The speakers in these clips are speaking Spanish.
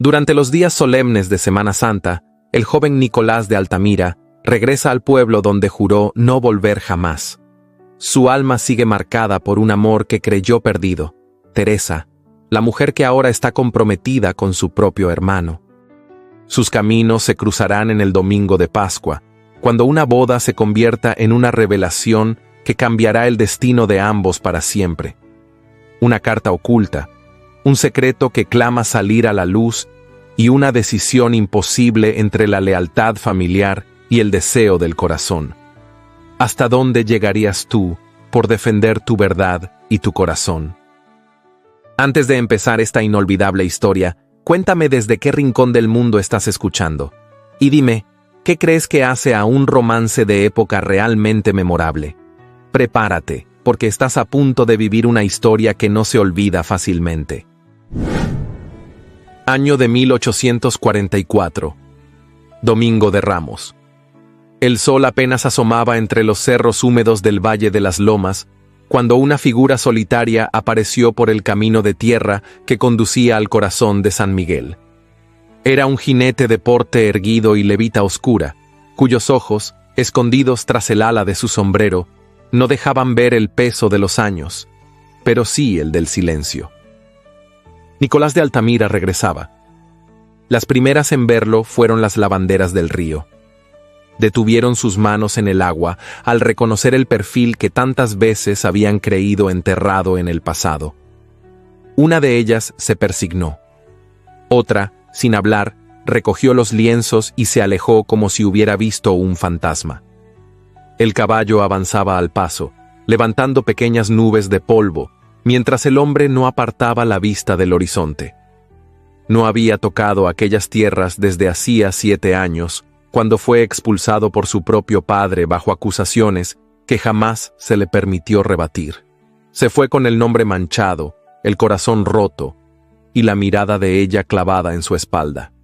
Durante los días solemnes de Semana Santa, el joven Nicolás de Altamira regresa al pueblo donde juró no volver jamás. Su alma sigue marcada por un amor que creyó perdido, Teresa, la mujer que ahora está comprometida con su propio hermano. Sus caminos se cruzarán en el domingo de Pascua, cuando una boda se convierta en una revelación que cambiará el destino de ambos para siempre. Una carta oculta, un secreto que clama salir a la luz y una decisión imposible entre la lealtad familiar y el deseo del corazón. ¿Hasta dónde llegarías tú por defender tu verdad y tu corazón? Antes de empezar esta inolvidable historia, cuéntame desde qué rincón del mundo estás escuchando. Y dime, ¿qué crees que hace a un romance de época realmente memorable? Prepárate, porque estás a punto de vivir una historia que no se olvida fácilmente. Año de 1844. Domingo de Ramos. El sol apenas asomaba entre los cerros húmedos del Valle de las Lomas, cuando una figura solitaria apareció por el camino de tierra que conducía al corazón de San Miguel. Era un jinete de porte erguido y levita oscura, cuyos ojos, escondidos tras el ala de su sombrero, no dejaban ver el peso de los años, pero sí el del silencio. Nicolás de Altamira regresaba. Las primeras en verlo fueron las lavanderas del río. Detuvieron sus manos en el agua al reconocer el perfil que tantas veces habían creído enterrado en el pasado. Una de ellas se persignó. Otra, sin hablar, recogió los lienzos y se alejó como si hubiera visto un fantasma. El caballo avanzaba al paso, levantando pequeñas nubes de polvo, mientras el hombre no apartaba la vista del horizonte. No había tocado aquellas tierras desde hacía 7 años, cuando fue expulsado por su propio padre bajo acusaciones que jamás se le permitió rebatir. Se fue con el nombre manchado, el corazón roto y la mirada de ella clavada en su espalda.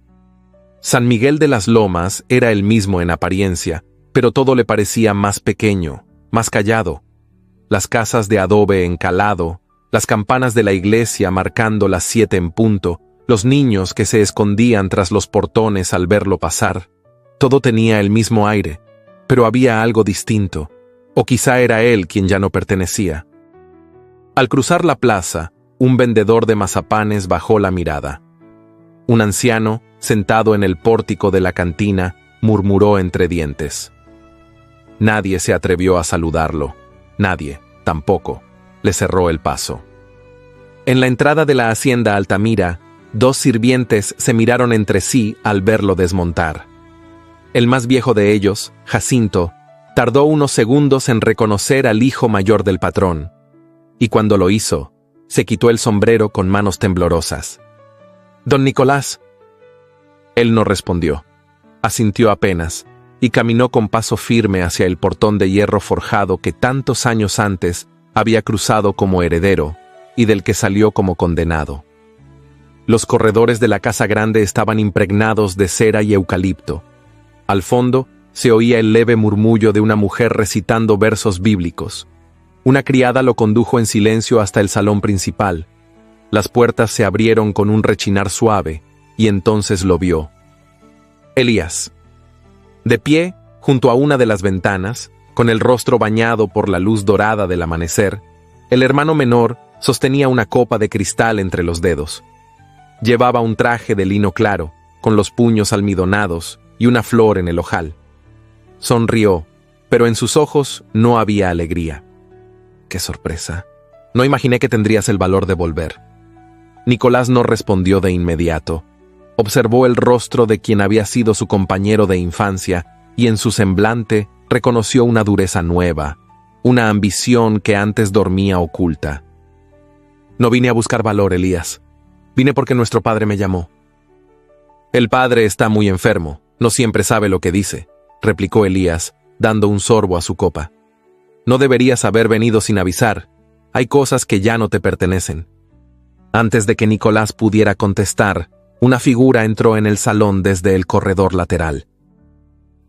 San Miguel de las Lomas era el mismo en apariencia, pero todo le parecía más pequeño, más callado. Las casas de adobe encalado, las campanas de la iglesia marcando las 7 en punto, los niños que se escondían tras los portones al verlo pasar. Todo tenía el mismo aire, pero había algo distinto, o quizá era él quien ya no pertenecía. Al cruzar la plaza, un vendedor de mazapanes bajó la mirada. Un anciano, sentado en el pórtico de la cantina, murmuró entre dientes. Nadie se atrevió a saludarlo. Nadie, tampoco, le cerró el paso. En la entrada de la hacienda Altamira, 2 sirvientes se miraron entre sí al verlo desmontar. El más viejo de ellos, Jacinto, tardó unos segundos en reconocer al hijo mayor del patrón, y cuando lo hizo, se quitó el sombrero con manos temblorosas. «Don Nicolás». Él no respondió, asintió apenas, y caminó con paso firme hacia el portón de hierro forjado que tantos años antes había cruzado como heredero y del que salió como condenado. Los corredores de la casa grande estaban impregnados de cera y eucalipto. Al fondo se oía el leve murmullo de una mujer recitando versos bíblicos. Una criada lo condujo en silencio hasta el salón principal. Las puertas se abrieron con un rechinar suave, y entonces lo vio. Elías. De pie, junto a una de las ventanas, con el rostro bañado por la luz dorada del amanecer, el hermano menor sostenía una copa de cristal entre los dedos. Llevaba un traje de lino claro, con los puños almidonados y una flor en el ojal. Sonrió, pero en sus ojos no había alegría. ¡Qué sorpresa! No imaginé que tendrías el valor de volver. Nicolás no respondió de inmediato. Observó el rostro de quien había sido su compañero de infancia y en su semblante reconoció una dureza nueva, una ambición que antes dormía oculta. No vine a buscar valor, Elías. Vine porque nuestro padre me llamó. El padre está muy enfermo, no siempre sabe lo que dice, replicó Elías, dando un sorbo a su copa. No deberías haber venido sin avisar. Hay cosas que ya no te pertenecen. Antes de que Nicolás pudiera contestar, una figura entró en el salón desde el corredor lateral.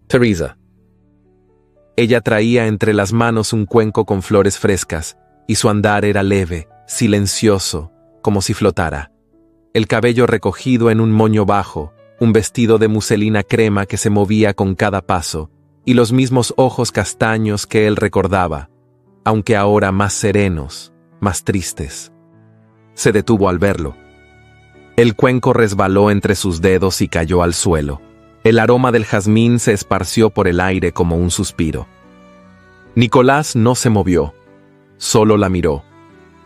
Teresa. Ella traía entre las manos un cuenco con flores frescas, y su andar era leve, silencioso, como si flotara. el cabello recogido en un moño bajo, un vestido de muselina crema que se movía con cada paso, y los mismos ojos castaños que él recordaba, aunque ahora más serenos, más tristes. Se detuvo al verlo. El cuenco resbaló entre sus dedos y cayó al suelo. El aroma del jazmín se esparció por el aire como un suspiro. Nicolás no se movió, solo la miró.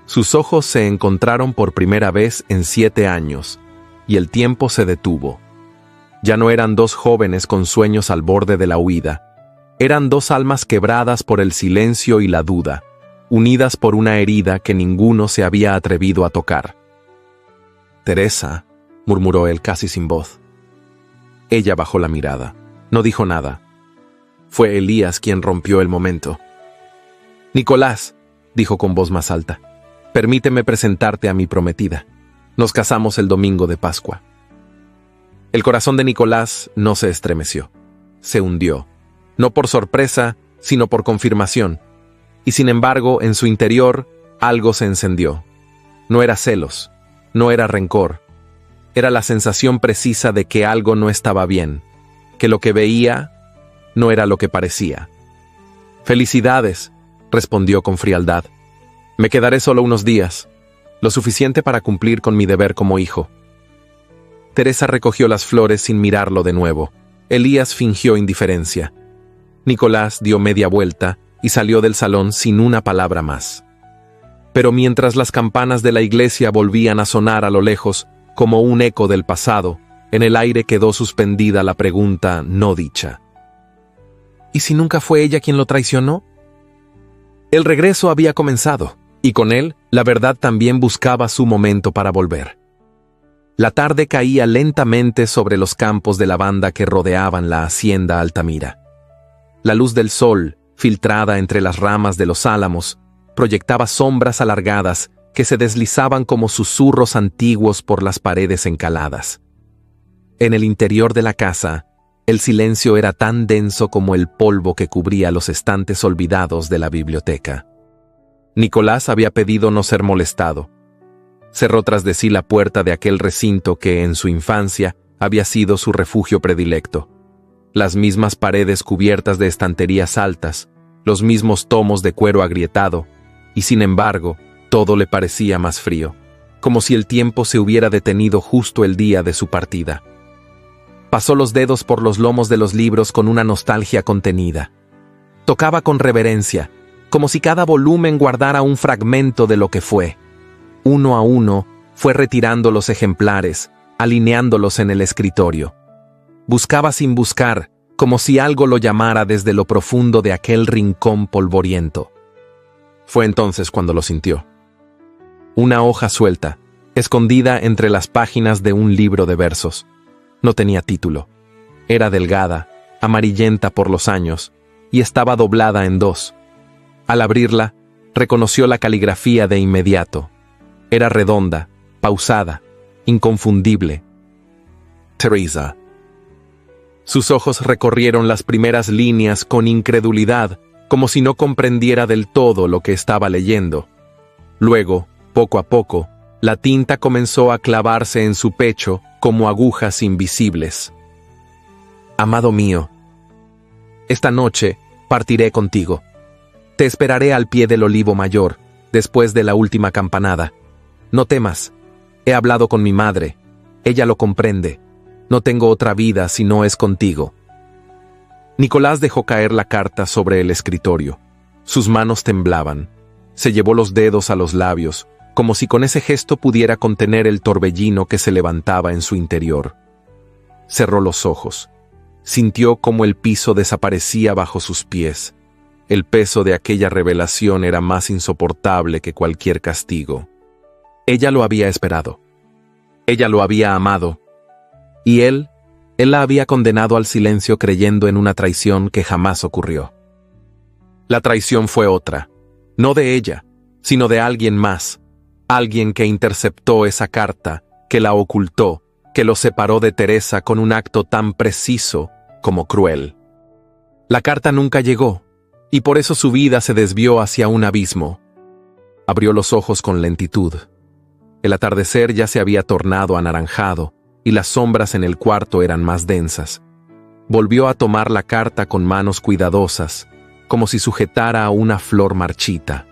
Sus ojos se encontraron por primera vez en 7 años, y el tiempo se detuvo. Ya no eran 2 jóvenes con sueños al borde de la huida. Eran 2 almas quebradas por el silencio y la duda, unidas por una herida que ninguno se había atrevido a tocar. «Teresa», murmuró él casi sin voz. Ella bajó la mirada. No dijo nada. Fue Elías quien rompió el momento. «Nicolás», dijo con voz más alta, «permíteme presentarte a mi prometida. Nos casamos el domingo de Pascua». El corazón de Nicolás no se estremeció. Se hundió. No por sorpresa, sino por confirmación. Y sin embargo, en su interior, algo se encendió. No era celos, no era rencor. Era la sensación precisa de que algo no estaba bien, que lo que veía no era lo que parecía. «Felicidades», respondió con frialdad. «Me quedaré solo unos días, lo suficiente para cumplir con mi deber como hijo». Teresa recogió las flores sin mirarlo de nuevo. Elías fingió indiferencia. Nicolás dio media vuelta y salió del salón sin una palabra más. Pero mientras las campanas de la iglesia volvían a sonar a lo lejos, como un eco del pasado, en el aire quedó suspendida la pregunta no dicha. ¿Y si nunca fue ella quien lo traicionó? El regreso había comenzado, y con él, la verdad también buscaba su momento para volver. La tarde caía lentamente sobre los campos de lavanda que rodeaban la hacienda Altamira. La luz del sol, filtrada entre las ramas de los álamos, proyectaba sombras alargadas que se deslizaban como susurros antiguos por las paredes encaladas. En el interior de la casa, el silencio era tan denso como el polvo que cubría los estantes olvidados de la biblioteca. Nicolás había pedido no ser molestado. Cerró tras de sí la puerta de aquel recinto que en su infancia había sido su refugio predilecto. Las mismas paredes cubiertas de estanterías altas, los mismos tomos de cuero agrietado, y sin embargo, todo le parecía más frío, como si el tiempo se hubiera detenido justo el día de su partida. Pasó los dedos por los lomos de los libros con una nostalgia contenida. Tocaba con reverencia, como si cada volumen guardara un fragmento de lo que fue. Uno a uno, fue retirando los ejemplares, alineándolos en el escritorio. Buscaba sin buscar, como si algo lo llamara desde lo profundo de aquel rincón polvoriento. Fue entonces cuando lo sintió. Una hoja suelta, escondida entre las páginas de un libro de versos. No tenía título. Era delgada, amarillenta por los años, y estaba doblada en 2. Al abrirla, reconoció la caligrafía de inmediato. Era redonda, pausada, inconfundible. Teresa. Sus ojos recorrieron las primeras líneas con incredulidad, como si no comprendiera del todo lo que estaba leyendo. Luego, poco a poco, la tinta comenzó a clavarse en su pecho como agujas invisibles. Amado mío, esta noche partiré contigo. Te esperaré al pie del olivo mayor, después de la última campanada. No temas, he hablado con mi madre, ella lo comprende. No tengo otra vida si no es contigo. Nicolás dejó caer la carta sobre el escritorio. Sus manos temblaban. Se llevó los dedos a los labios, como si con ese gesto pudiera contener el torbellino que se levantaba en su interior. Cerró los ojos. Sintió como el piso desaparecía bajo sus pies. El peso de aquella revelación era más insoportable que cualquier castigo. Ella lo había esperado. Ella lo había amado. Y él la había condenado al silencio creyendo en una traición que jamás ocurrió. La traición fue otra, no de ella, sino de alguien más, alguien que interceptó esa carta, que la ocultó, que lo separó de Teresa con un acto tan preciso como cruel. La carta nunca llegó, y por eso su vida se desvió hacia un abismo. Abrió los ojos con lentitud. El atardecer ya se había tornado anaranjado, y las sombras en el cuarto eran más densas. Volvió a tomar la carta con manos cuidadosas, como si sujetara a una flor marchita.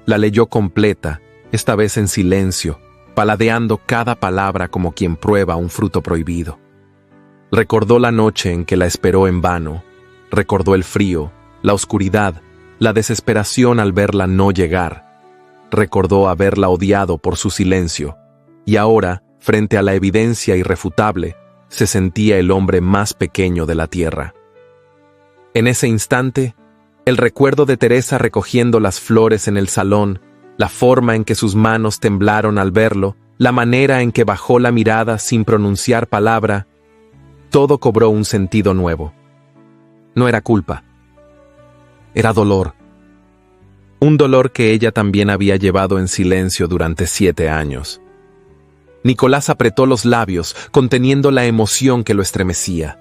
La leyó completa, esta vez en silencio, paladeando cada palabra como quien prueba un fruto prohibido. Recordó la noche en que la esperó en vano, recordó el frío, la oscuridad, la desesperación al verla no llegar. Recordó haberla odiado por su silencio, y ahora, frente a la evidencia irrefutable, se sentía el hombre más pequeño de la tierra. En ese instante, el recuerdo de Teresa recogiendo las flores en el salón, la forma en que sus manos temblaron al verlo, la manera en que bajó la mirada sin pronunciar palabra, todo cobró un sentido nuevo. No era culpa. Era dolor. Un dolor que ella también había llevado en silencio durante 7 años. Nicolás apretó los labios, conteniendo la emoción que lo estremecía.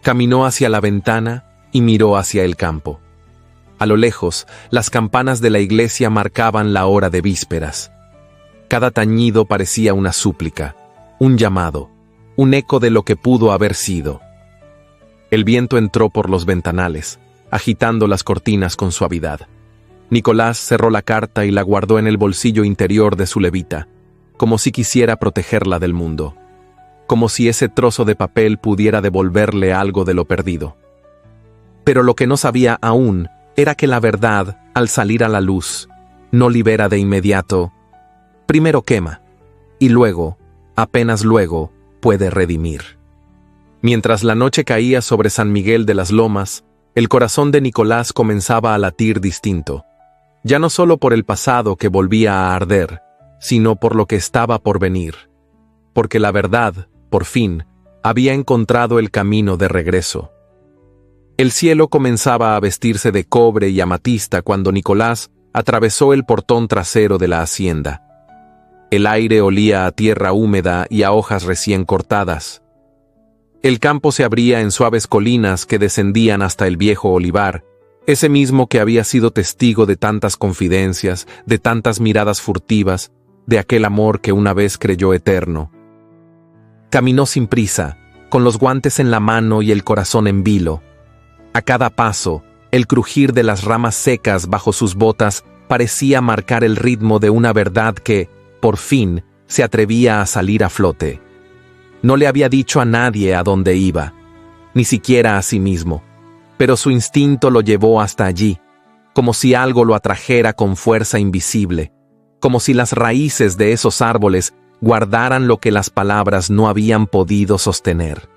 Caminó hacia la ventana y miró hacia el campo. A lo lejos, las campanas de la iglesia marcaban la hora de vísperas. Cada tañido parecía una súplica, un llamado, un eco de lo que pudo haber sido. El viento entró por los ventanales, agitando las cortinas con suavidad. Nicolás cerró la carta y la guardó en el bolsillo interior de su levita, como si quisiera protegerla del mundo, como si ese trozo de papel pudiera devolverle algo de lo perdido. Pero lo que no sabía aún era que la verdad, al salir a la luz, no libera de inmediato. Primero quema, y luego, apenas luego, puede redimir. Mientras la noche caía sobre San Miguel de las Lomas, el corazón de Nicolás comenzaba a latir distinto, ya no solo por el pasado que volvía a arder, sino por lo que estaba por venir, porque la verdad, por fin, había encontrado el camino de regreso. El cielo comenzaba a vestirse de cobre y amatista cuando Nicolás atravesó el portón trasero de la hacienda. El aire olía a tierra húmeda y a hojas recién cortadas. El campo se abría en suaves colinas que descendían hasta el viejo olivar, ese mismo que había sido testigo de tantas confidencias, de tantas miradas furtivas, de aquel amor que una vez creyó eterno. Caminó sin prisa, con los guantes en la mano y el corazón en vilo. A cada paso, el crujir de las ramas secas bajo sus botas parecía marcar el ritmo de una verdad que, por fin, se atrevía a salir a flote. No le había dicho a nadie a dónde iba, ni siquiera a sí mismo, pero su instinto lo llevó hasta allí, como si algo lo atrajera con fuerza invisible, como si las raíces de esos árboles guardaran lo que las palabras no habían podido sostener.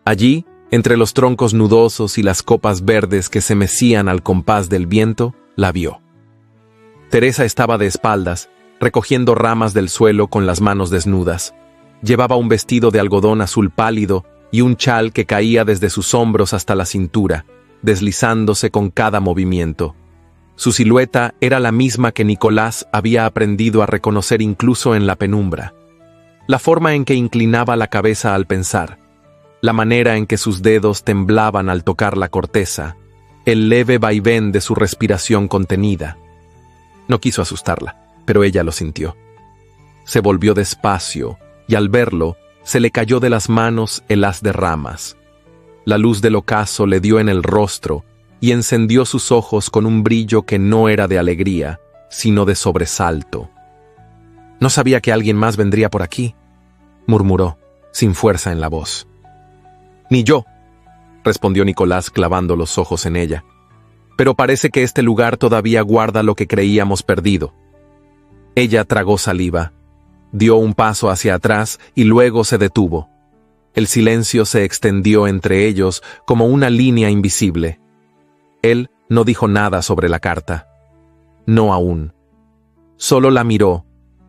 Allí, entre los troncos nudosos y las copas verdes que se mecían al compás del viento, la vio. Teresa estaba de espaldas, recogiendo ramas del suelo con las manos desnudas. Llevaba un vestido de algodón azul pálido y un chal que caía desde sus hombros hasta la cintura, deslizándose con cada movimiento. Su silueta era la misma que Nicolás había aprendido a reconocer incluso en la penumbra. La forma en que inclinaba la cabeza al pensar, la manera en que sus dedos temblaban al tocar la corteza, el leve vaivén de su respiración contenida. No quiso asustarla, pero ella lo sintió. Se volvió despacio, y al verlo, se le cayó de las manos el haz de ramas. La luz del ocaso le dio en el rostro y encendió sus ojos con un brillo que no era de alegría, sino de sobresalto. «No sabía que alguien más vendría por aquí», murmuró, sin fuerza en la voz. «Ni yo», respondió Nicolás clavando los ojos en ella. «Pero parece que este lugar todavía guarda lo que creíamos perdido». Ella tragó saliva, dio un paso hacia atrás y luego se detuvo. El silencio se extendió entre ellos como una línea invisible. Él no dijo nada sobre la carta. No aún. Solo la miró,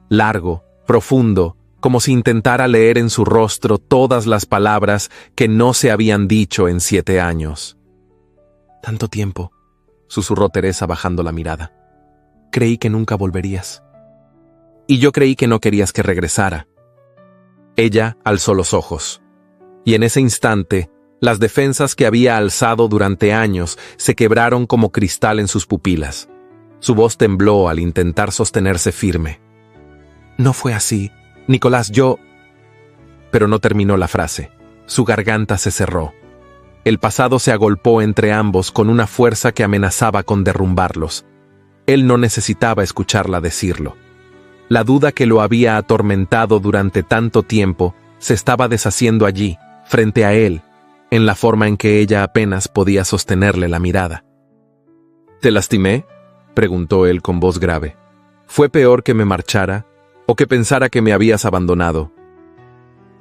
largo, profundo, como si intentara leer en su rostro todas las palabras que no se habían dicho en 7 años. «Tanto tiempo», susurró Teresa bajando la mirada. «Creí que nunca volverías. Y yo creí que no querías que regresara». Ella alzó los ojos, y en ese instante, las defensas que había alzado durante años se quebraron como cristal en sus pupilas. Su voz tembló al intentar sostenerse firme. No fue así. Nicolás, yo... Pero no terminó la frase. Su garganta se cerró. El pasado se agolpó entre ambos con una fuerza que amenazaba con derrumbarlos. Él no necesitaba escucharla decirlo. La duda que lo había atormentado durante tanto tiempo se estaba deshaciendo allí, frente a él, en la forma en que ella apenas podía sostenerle la mirada. ¿Te lastimé?, preguntó él con voz grave. ¿Fue peor que me marchara o que pensara que me habías abandonado?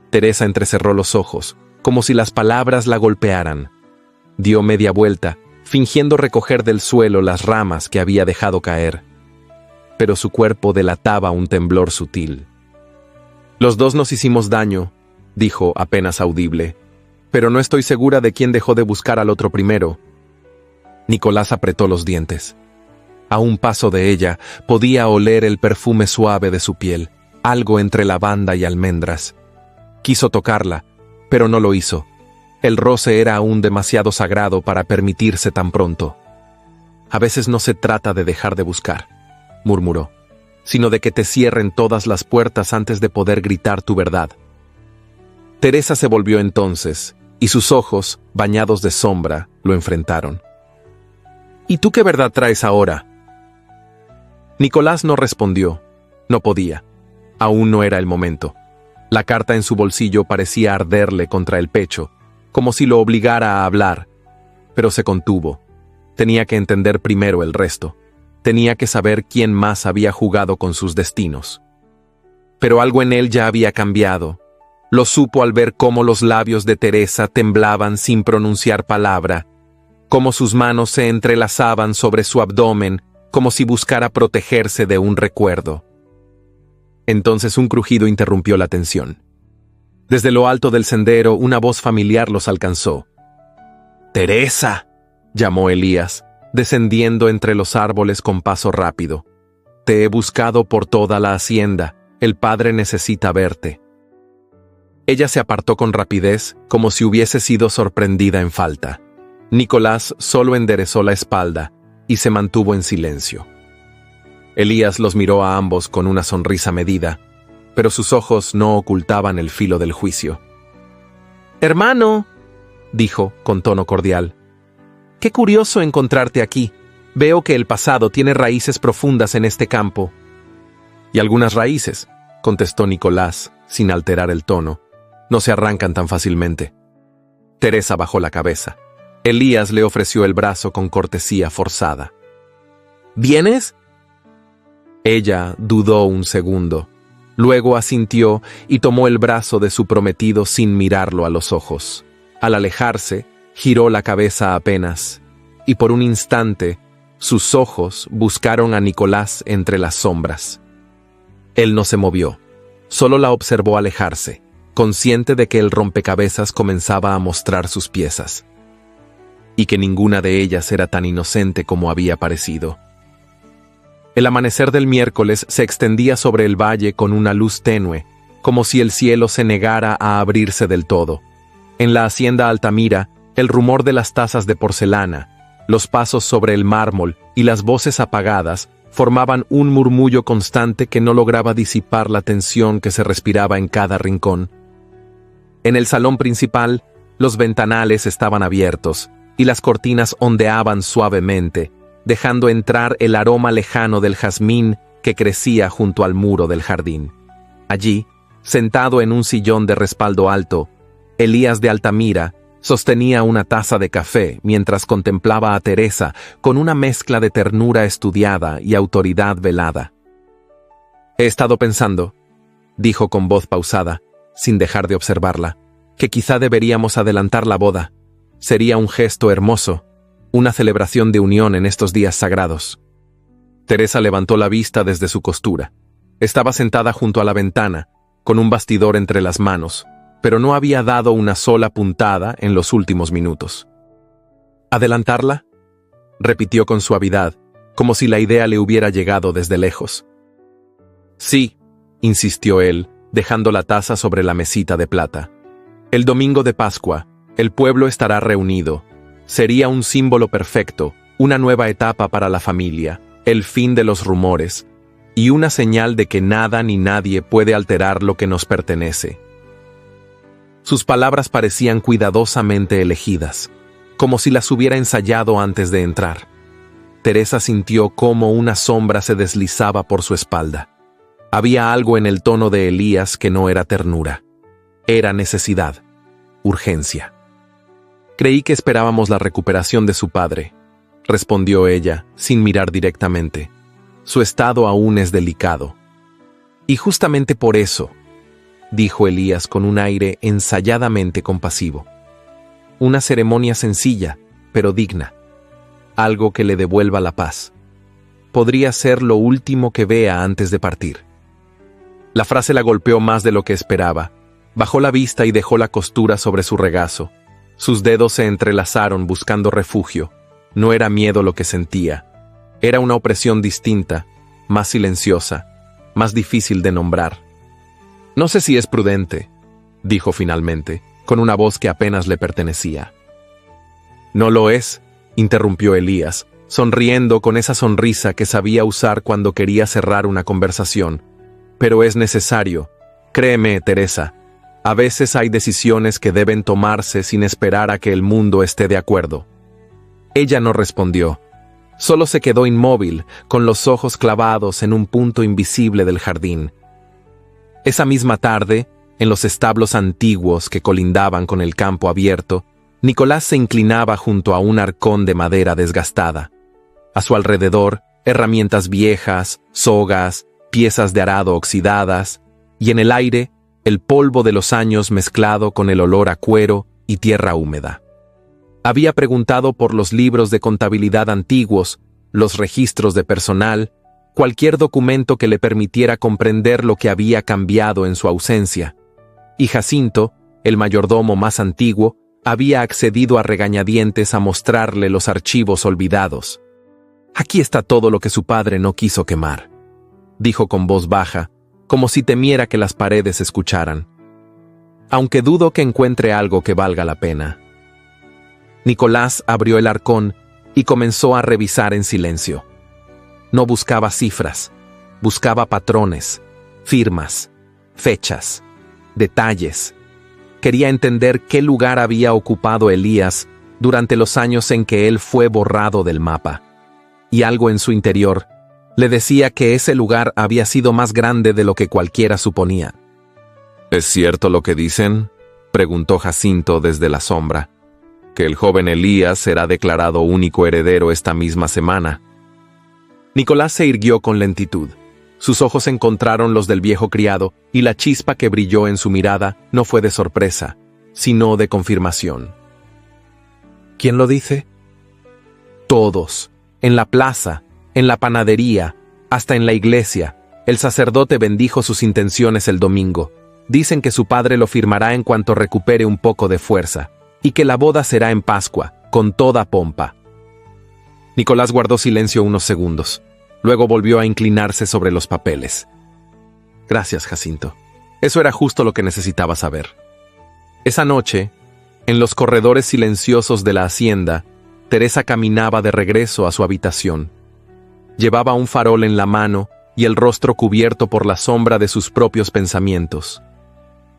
Teresa entrecerró los ojos, como si las palabras la golpearan. Dio media vuelta, fingiendo recoger del suelo las ramas que había dejado caer. Pero su cuerpo delataba un temblor sutil. Los dos nos hicimos daño, dijo apenas audible, pero no estoy segura de quién dejó de buscar al otro primero. Nicolás apretó los dientes. A un paso de ella podía oler el perfume suave de su piel, algo entre lavanda y almendras. Quiso tocarla, pero no lo hizo. El roce era aún demasiado sagrado para permitirse tan pronto. A veces no se trata de dejar de buscar, murmuró, sino de que te cierren todas las puertas antes de poder gritar tu verdad. Teresa se volvió entonces, y sus ojos, bañados de sombra, lo enfrentaron. ¿Y tú qué verdad traes ahora? Nicolás no respondió. No podía. Aún no era el momento. La carta en su bolsillo parecía arderle contra el pecho, como si lo obligara a hablar, pero se contuvo. Tenía que entender primero el resto. Tenía que saber quién más había jugado con sus destinos. Pero algo en él ya había cambiado. Lo supo al ver cómo los labios de Teresa temblaban sin pronunciar palabra, cómo sus manos se entrelazaban sobre su abdomen, como si buscara protegerse de un recuerdo. Entonces un crujido interrumpió la tensión. Desde lo alto del sendero una voz familiar los alcanzó. «¡Teresa!», llamó Elías, descendiendo entre los árboles con paso rápido. «Te he buscado por toda la hacienda. El padre necesita verte». Ella se apartó con rapidez, como si hubiese sido sorprendida en falta. Nicolás solo enderezó la espalda y se mantuvo en silencio. Elías los miró a ambos con una sonrisa medida, pero sus ojos no ocultaban el filo del juicio. «Hermano», dijo con tono cordial, «qué curioso encontrarte aquí. Veo que el pasado tiene raíces profundas en este campo». «Y algunas raíces», contestó Nicolás, sin alterar el tono, «no se arrancan tan fácilmente». Teresa bajó la cabeza. Elías le ofreció el brazo con cortesía forzada. «¿Vienes?». Ella dudó un segundo. Luego asintió y tomó el brazo de su prometido sin mirarlo a los ojos. Al alejarse, giró la cabeza apenas, y por un instante, sus ojos buscaron a Nicolás entre las sombras. Él no se movió, solo la observó alejarse, consciente de que el rompecabezas comenzaba a mostrar sus piezas, y que ninguna de ellas era tan inocente como había parecido. El amanecer del miércoles se extendía sobre el valle con una luz tenue, como si el cielo se negara a abrirse del todo. En la hacienda Altamira, el rumor de las tazas de porcelana, los pasos sobre el mármol y las voces apagadas formaban un murmullo constante que no lograba disipar la tensión que se respiraba en cada rincón. En el salón principal, los ventanales estaban abiertos y las cortinas ondeaban suavemente, dejando entrar el aroma lejano del jazmín que crecía junto al muro del jardín. Allí, sentado en un sillón de respaldo alto, Elías de Altamira sostenía una taza de café mientras contemplaba a Teresa con una mezcla de ternura estudiada y autoridad velada. «He estado pensando», dijo con voz pausada, sin dejar de observarla, «que quizá deberíamos adelantar la boda. Sería un gesto hermoso, una celebración de unión en estos días sagrados». Teresa levantó la vista desde su costura. Estaba sentada junto a la ventana, con un bastidor entre las manos, pero no había dado una sola puntada en los últimos minutos. «¿Adelantarla?», repitió con suavidad, como si la idea le hubiera llegado desde lejos. «Sí», insistió él, dejando la taza sobre la mesita de plata. «El domingo de Pascua, el pueblo estará reunido. Sería un símbolo perfecto, una nueva etapa para la familia, el fin de los rumores. y una señal de que nada ni nadie puede alterar lo que nos pertenece. Sus palabras parecían cuidadosamente elegidas, como si las hubiera ensayado antes de entrar. Teresa sintió cómo una sombra se deslizaba por su espalda. Había algo en el tono de Elías que no era ternura. Era necesidad, urgencia. «Creí que esperábamos la recuperación de su padre», respondió ella, sin mirar directamente. «Su estado aún es delicado». «Y justamente por eso», dijo Elías con un aire ensayadamente compasivo. «Una ceremonia sencilla, pero digna. Algo que le devuelva la paz. Podría ser lo último que vea antes de partir». La frase la golpeó más de lo que esperaba. Bajó la vista y dejó la costura sobre su regazo. Sus dedos se entrelazaron buscando refugio. No era miedo lo que sentía. Era una opresión distinta, más silenciosa, más difícil de nombrar. «No sé si es prudente», dijo finalmente, con una voz que apenas le pertenecía. «No lo es», interrumpió Elías, sonriendo con esa sonrisa que sabía usar cuando quería cerrar una conversación. «Pero es necesario. Créeme, Teresa. A veces hay decisiones que deben tomarse sin esperar a que el mundo esté de acuerdo». Ella no respondió. Solo se quedó inmóvil, con los ojos clavados en un punto invisible del jardín. Esa misma tarde, en los establos antiguos que colindaban con el campo abierto, Nicolás se inclinaba junto a un arcón de madera desgastada. A su alrededor, herramientas viejas, sogas, piezas de arado oxidadas, y en el aire, el polvo de los años mezclado con el olor a cuero y tierra húmeda. Había preguntado por los libros de contabilidad antiguos, los registros de personal, cualquier documento que le permitiera comprender lo que había cambiado en su ausencia. Y Jacinto, el mayordomo más antiguo, había accedido a regañadientes a mostrarle los archivos olvidados. «Aquí está todo lo que su padre no quiso quemar», dijo con voz baja, como si temiera que las paredes escucharan. «Aunque dudo que encuentre algo que valga la pena». Nicolás abrió el arcón y comenzó a revisar en silencio. No buscaba cifras, buscaba patrones, firmas, fechas, detalles. Quería entender qué lugar había ocupado Elías durante los años en que él fue borrado del mapa. Y algo en su interior le decía que ese lugar había sido más grande de lo que cualquiera suponía. «¿Es cierto lo que dicen?», preguntó Jacinto desde la sombra, «que el joven Elías será declarado único heredero esta misma semana». Nicolás se irguió con lentitud. Sus ojos encontraron los del viejo criado, y la chispa que brilló en su mirada no fue de sorpresa, sino de confirmación. «¿Quién lo dice?» «Todos. En la plaza, en la panadería, hasta en la iglesia. El sacerdote bendijo sus intenciones el domingo. Dicen que su padre lo firmará en cuanto recupere un poco de fuerza, y que la boda será en Pascua, con toda pompa». Nicolás guardó silencio unos segundos. Luego volvió a inclinarse sobre los papeles. «Gracias, Jacinto. Eso era justo lo que necesitaba saber». Esa noche, en los corredores silenciosos de la hacienda, Teresa caminaba de regreso a su habitación. Llevaba un farol en la mano y el rostro cubierto por la sombra de sus propios pensamientos.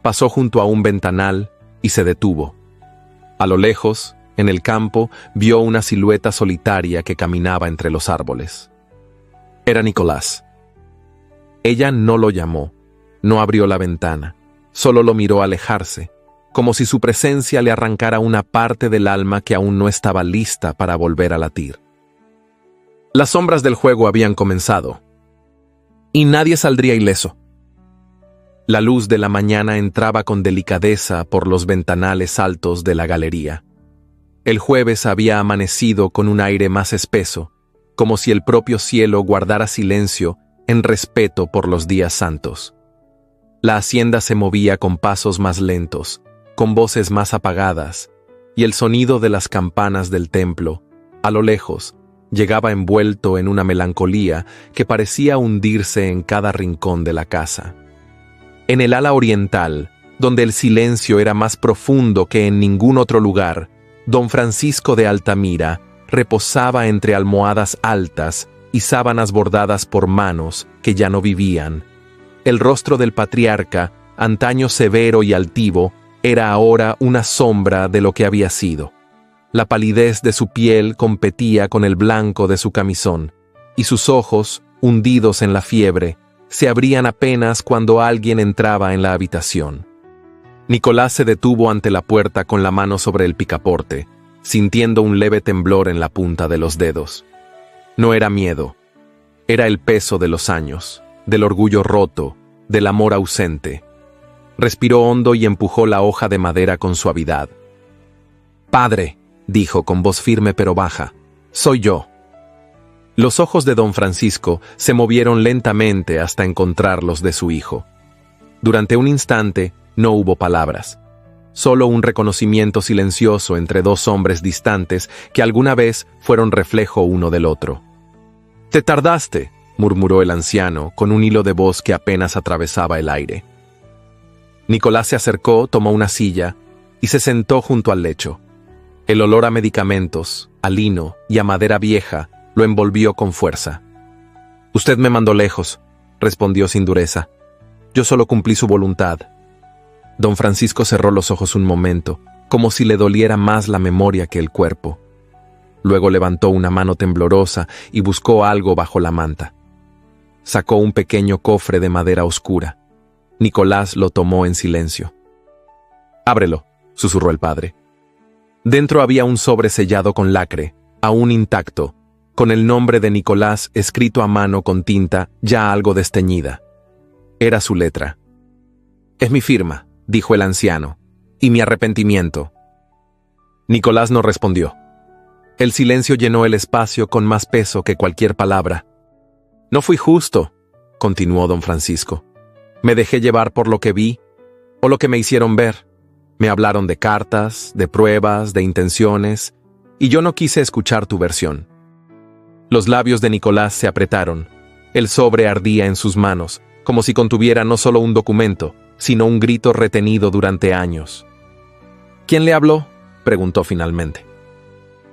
Pasó junto a un ventanal y se detuvo. A lo lejos, en el campo, vio una silueta solitaria que caminaba entre los árboles. Era Nicolás. Ella no lo llamó, no abrió la ventana, solo lo miró alejarse, como si su presencia le arrancara una parte del alma que aún no estaba lista para volver a latir. Las sombras del juego habían comenzado, y nadie saldría ileso. La luz de la mañana entraba con delicadeza por los ventanales altos de la galería. El jueves había amanecido con un aire más espeso, como si el propio cielo guardara silencio en respeto por los días santos. La hacienda se movía con pasos más lentos, con voces más apagadas, y el sonido de las campanas del templo, a lo lejos, llegaba envuelto en una melancolía que parecía hundirse en cada rincón de la casa. En el ala oriental, donde el silencio era más profundo que en ningún otro lugar, don Francisco de Altamira reposaba entre almohadas altas y sábanas bordadas por manos que ya no vivían. El rostro del patriarca, antaño severo y altivo, era ahora una sombra de lo que había sido. La palidez de su piel competía con el blanco de su camisón, y sus ojos, hundidos en la fiebre, se abrían apenas cuando alguien entraba en la habitación. Nicolás se detuvo ante la puerta con la mano sobre el picaporte, sintiendo un leve temblor en la punta de los dedos. No era miedo, era el peso de los años, del orgullo roto, del amor ausente. Respiró hondo y empujó la hoja de madera con suavidad. «Padre», dijo con voz firme pero baja, «soy yo». Los ojos de don Francisco se movieron lentamente hasta encontrar los de su hijo. Durante un instante no hubo palabras, solo un reconocimiento silencioso entre dos hombres distantes que alguna vez fueron reflejo uno del otro. «Te tardaste», murmuró el anciano con un hilo de voz que apenas atravesaba el aire. Nicolás se acercó, tomó una silla y se sentó junto al lecho. El olor a medicamentos, a lino y a madera vieja lo envolvió con fuerza. «Usted me mandó lejos», respondió sin dureza. «Yo solo cumplí su voluntad». Don Francisco cerró los ojos un momento, como si le doliera más la memoria que el cuerpo. Luego levantó una mano temblorosa y buscó algo bajo la manta. Sacó un pequeño cofre de madera oscura. Nicolás lo tomó en silencio. «Ábrelo», susurró el padre. Dentro había un sobre sellado con lacre, aún intacto, con el nombre de Nicolás escrito a mano con tinta ya algo desteñida. Era su letra. «Es mi firma», dijo el anciano, «y mi arrepentimiento». Nicolás no respondió. El silencio llenó el espacio con más peso que cualquier palabra. «No fui justo», continuó don Francisco. «Me dejé llevar por lo que vi o lo que me hicieron ver. Me hablaron de cartas, de pruebas, de intenciones, y yo no quise escuchar tu versión». Los labios de Nicolás se apretaron. El sobre ardía en sus manos, como si contuviera no solo un documento, sino un grito retenido durante años. «¿Quién le habló?», preguntó finalmente.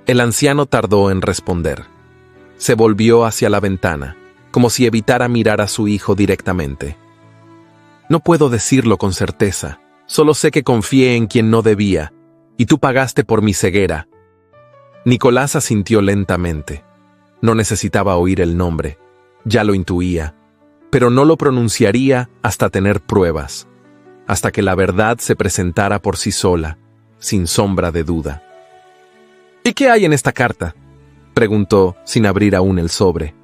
El anciano tardó en responder. Se volvió hacia la ventana, como si evitara mirar a su hijo directamente. «No puedo decirlo con certeza. Solo sé que confié en quien no debía, y tú pagaste por mi ceguera». Nicolás asintió lentamente. No necesitaba oír el nombre. Ya lo intuía, pero no lo pronunciaría hasta tener pruebas, hasta que la verdad se presentara por sí sola, sin sombra de duda. «¿Y qué hay en esta carta?», preguntó sin abrir aún el sobre.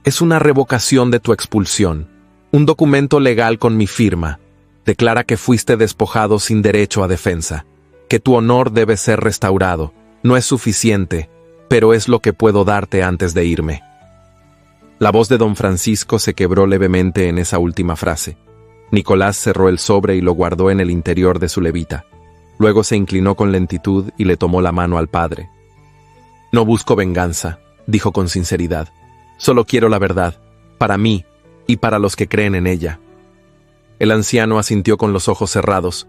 «Es una revocación de tu expulsión, un documento legal con mi firma. Declara que fuiste despojado sin derecho a defensa, que tu honor debe ser restaurado. No es suficiente, pero es lo que puedo darte antes de irme». La voz de don Francisco se quebró levemente en esa última frase. Nicolás cerró el sobre y lo guardó en el interior de su levita. Luego se inclinó con lentitud y le tomó la mano al padre. «No busco venganza», dijo con sinceridad. «Solo quiero la verdad, para mí y para los que creen en ella». El anciano asintió con los ojos cerrados.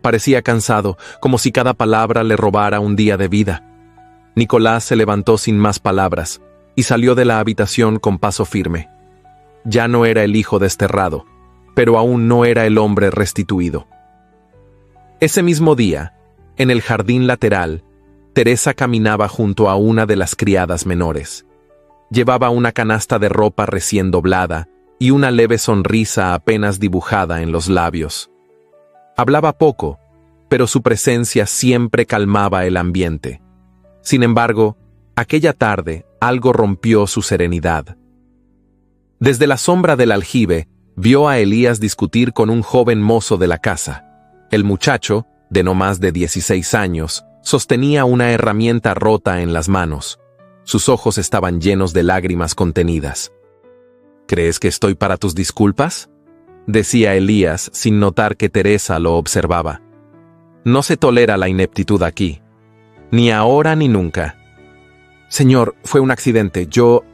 Parecía cansado, como si cada palabra le robara un día de vida. Nicolás se levantó sin más palabras y salió de la habitación con paso firme. Ya no era el hijo desterrado, pero aún no era el hombre restituido. Ese mismo día, en el jardín lateral, Teresa caminaba junto a una de las criadas menores. Llevaba una canasta de ropa recién doblada y una leve sonrisa apenas dibujada en los labios. Hablaba poco, pero su presencia siempre calmaba el ambiente. Sin embargo, aquella tarde algo rompió su serenidad. Desde la sombra del aljibe, vio a Elías discutir con un joven mozo de la casa. El muchacho, de no más de 16 años, sostenía una herramienta rota en las manos. Sus ojos estaban llenos de lágrimas contenidas. «¿Crees que estoy para tus disculpas?», decía Elías sin notar que Teresa lo observaba. «No se tolera la ineptitud aquí. Ni ahora ni nunca». «Señor, fue un accidente. Yo...»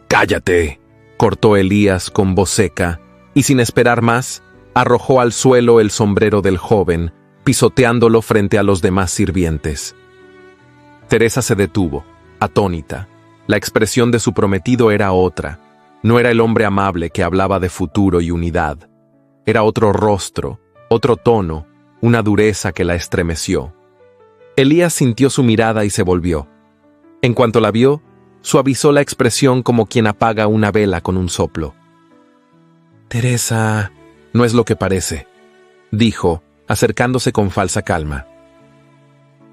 «¡Cállate!», cortó Elías con voz seca, y sin esperar más, arrojó al suelo el sombrero del joven, pisoteándolo frente a los demás sirvientes. Teresa se detuvo, atónita. La expresión de su prometido era otra. No era el hombre amable que hablaba de futuro y unidad. Era otro rostro, otro tono, una dureza que la estremeció. Elías sintió su mirada y se volvió. En cuanto la vio, suavizó la expresión como quien apaga una vela con un soplo. «Teresa, no es lo que parece», dijo, acercándose con falsa calma.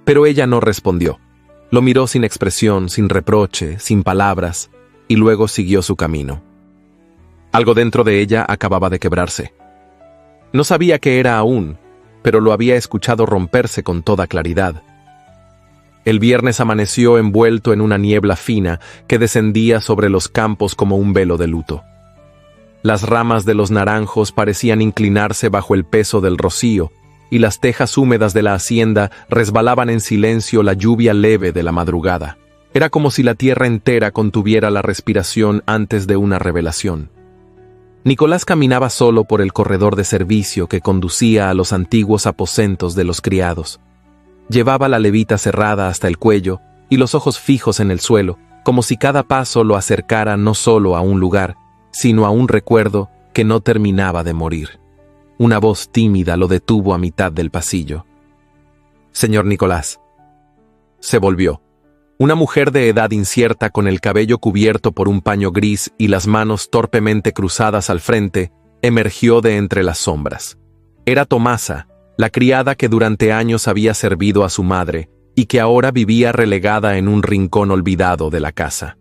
Pero ella no respondió. Lo miró sin expresión, sin reproche, sin palabras, y luego siguió su camino. Algo dentro de ella acababa de quebrarse. No sabía qué era aún, pero lo había escuchado romperse con toda claridad. El viernes amaneció envuelto en una niebla fina que descendía sobre los campos como un velo de luto. Las ramas de los naranjos parecían inclinarse bajo el peso del rocío, y las tejas húmedas de la hacienda resbalaban en silencio la lluvia leve de la madrugada. Era como si la tierra entera contuviera la respiración antes de una revelación. Nicolás caminaba solo por el corredor de servicio que conducía a los antiguos aposentos de los criados. Llevaba la levita cerrada hasta el cuello y los ojos fijos en el suelo, como si cada paso lo acercara no solo a un lugar, sino a un recuerdo que no terminaba de morir. Una voz tímida lo detuvo a mitad del pasillo. «Señor Nicolás». Se volvió. Una mujer de edad incierta con el cabello cubierto por un paño gris y las manos torpemente cruzadas al frente, emergió de entre las sombras. Era Tomasa, la criada que durante años había servido a su madre y que ahora vivía relegada en un rincón olvidado de la casa.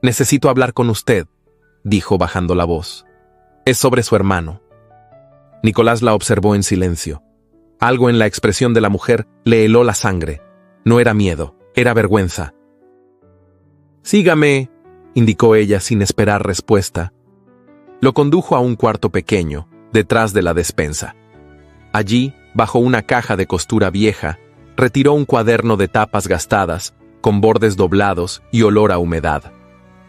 «Necesito hablar con usted», dijo bajando la voz. «Es sobre su hermano». Nicolás la observó en silencio. Algo en la expresión de la mujer le heló la sangre. No era miedo, era vergüenza. «Sígame», indicó ella sin esperar respuesta. Lo condujo a un cuarto pequeño, detrás de la despensa. Allí, bajo una caja de costura vieja, retiró un cuaderno de tapas gastadas, con bordes doblados y olor a humedad.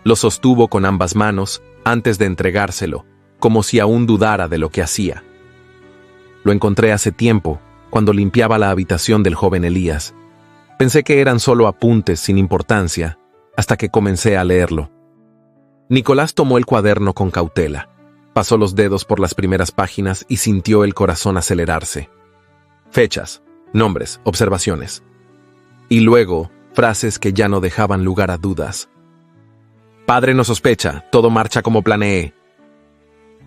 Lo sostuvo con ambas manos antes de entregárselo, como si aún dudara de lo que hacía. Lo encontré hace tiempo, cuando limpiaba la habitación del joven Elías. Pensé que eran solo apuntes sin importancia, hasta que comencé a leerlo. Nicolás tomó el cuaderno con cautela. Pasó los dedos por las primeras páginas y sintió el corazón acelerarse. Fechas, nombres, observaciones. Y luego, frases que ya no dejaban lugar a dudas. «Padre no sospecha, todo marcha como planeé.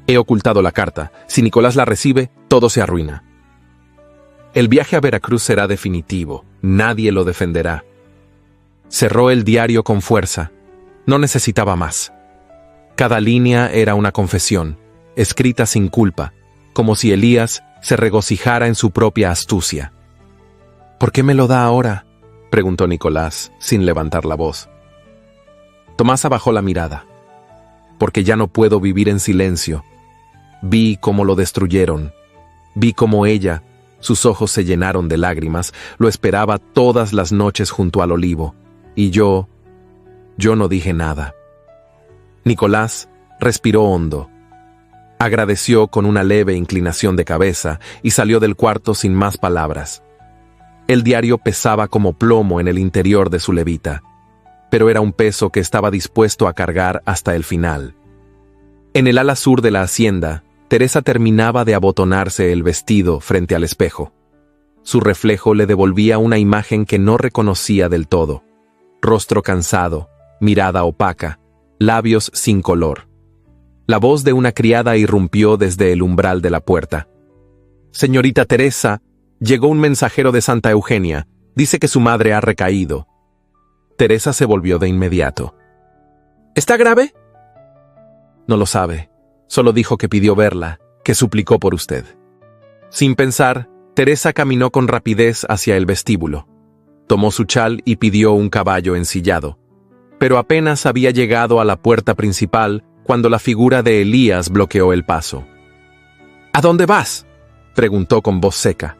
He ocultado la carta. Si Nicolás la recibe, todo se arruina. El viaje a Veracruz será definitivo. Nadie lo defenderá». Cerró el diario con fuerza. No necesitaba más. Cada línea era una confesión, escrita sin culpa, como si Elías se regocijara en su propia astucia. «¿Por qué me lo da ahora?», preguntó Nicolás, sin levantar la voz. Tomasa bajó la mirada. «Porque ya no puedo vivir en silencio. Vi cómo lo destruyeron. Vi cómo ella, sus ojos se llenaron de lágrimas, lo esperaba todas las noches junto al olivo. Y yo no dije nada». Nicolás respiró hondo. Agradeció con una leve inclinación de cabeza y salió del cuarto sin más palabras. El diario pesaba como plomo en el interior de su levita, pero era un peso que estaba dispuesto a cargar hasta el final. En el ala sur de la hacienda, Teresa terminaba de abotonarse el vestido frente al espejo. Su reflejo le devolvía una imagen que no reconocía del todo. Rostro cansado, mirada opaca, labios sin color. La voz de una criada irrumpió desde el umbral de la puerta. «Señorita Teresa, llegó un mensajero de Santa Eugenia. Dice que su madre ha recaído». Teresa se volvió de inmediato. «¿Está grave?». «No lo sabe. Solo dijo que pidió verla, que suplicó por usted». Sin pensar, Teresa caminó con rapidez hacia el vestíbulo. Tomó su chal y pidió un caballo ensillado. Pero apenas había llegado a la puerta principal cuando la figura de Elías bloqueó el paso. «¿A dónde vas?», preguntó con voz seca.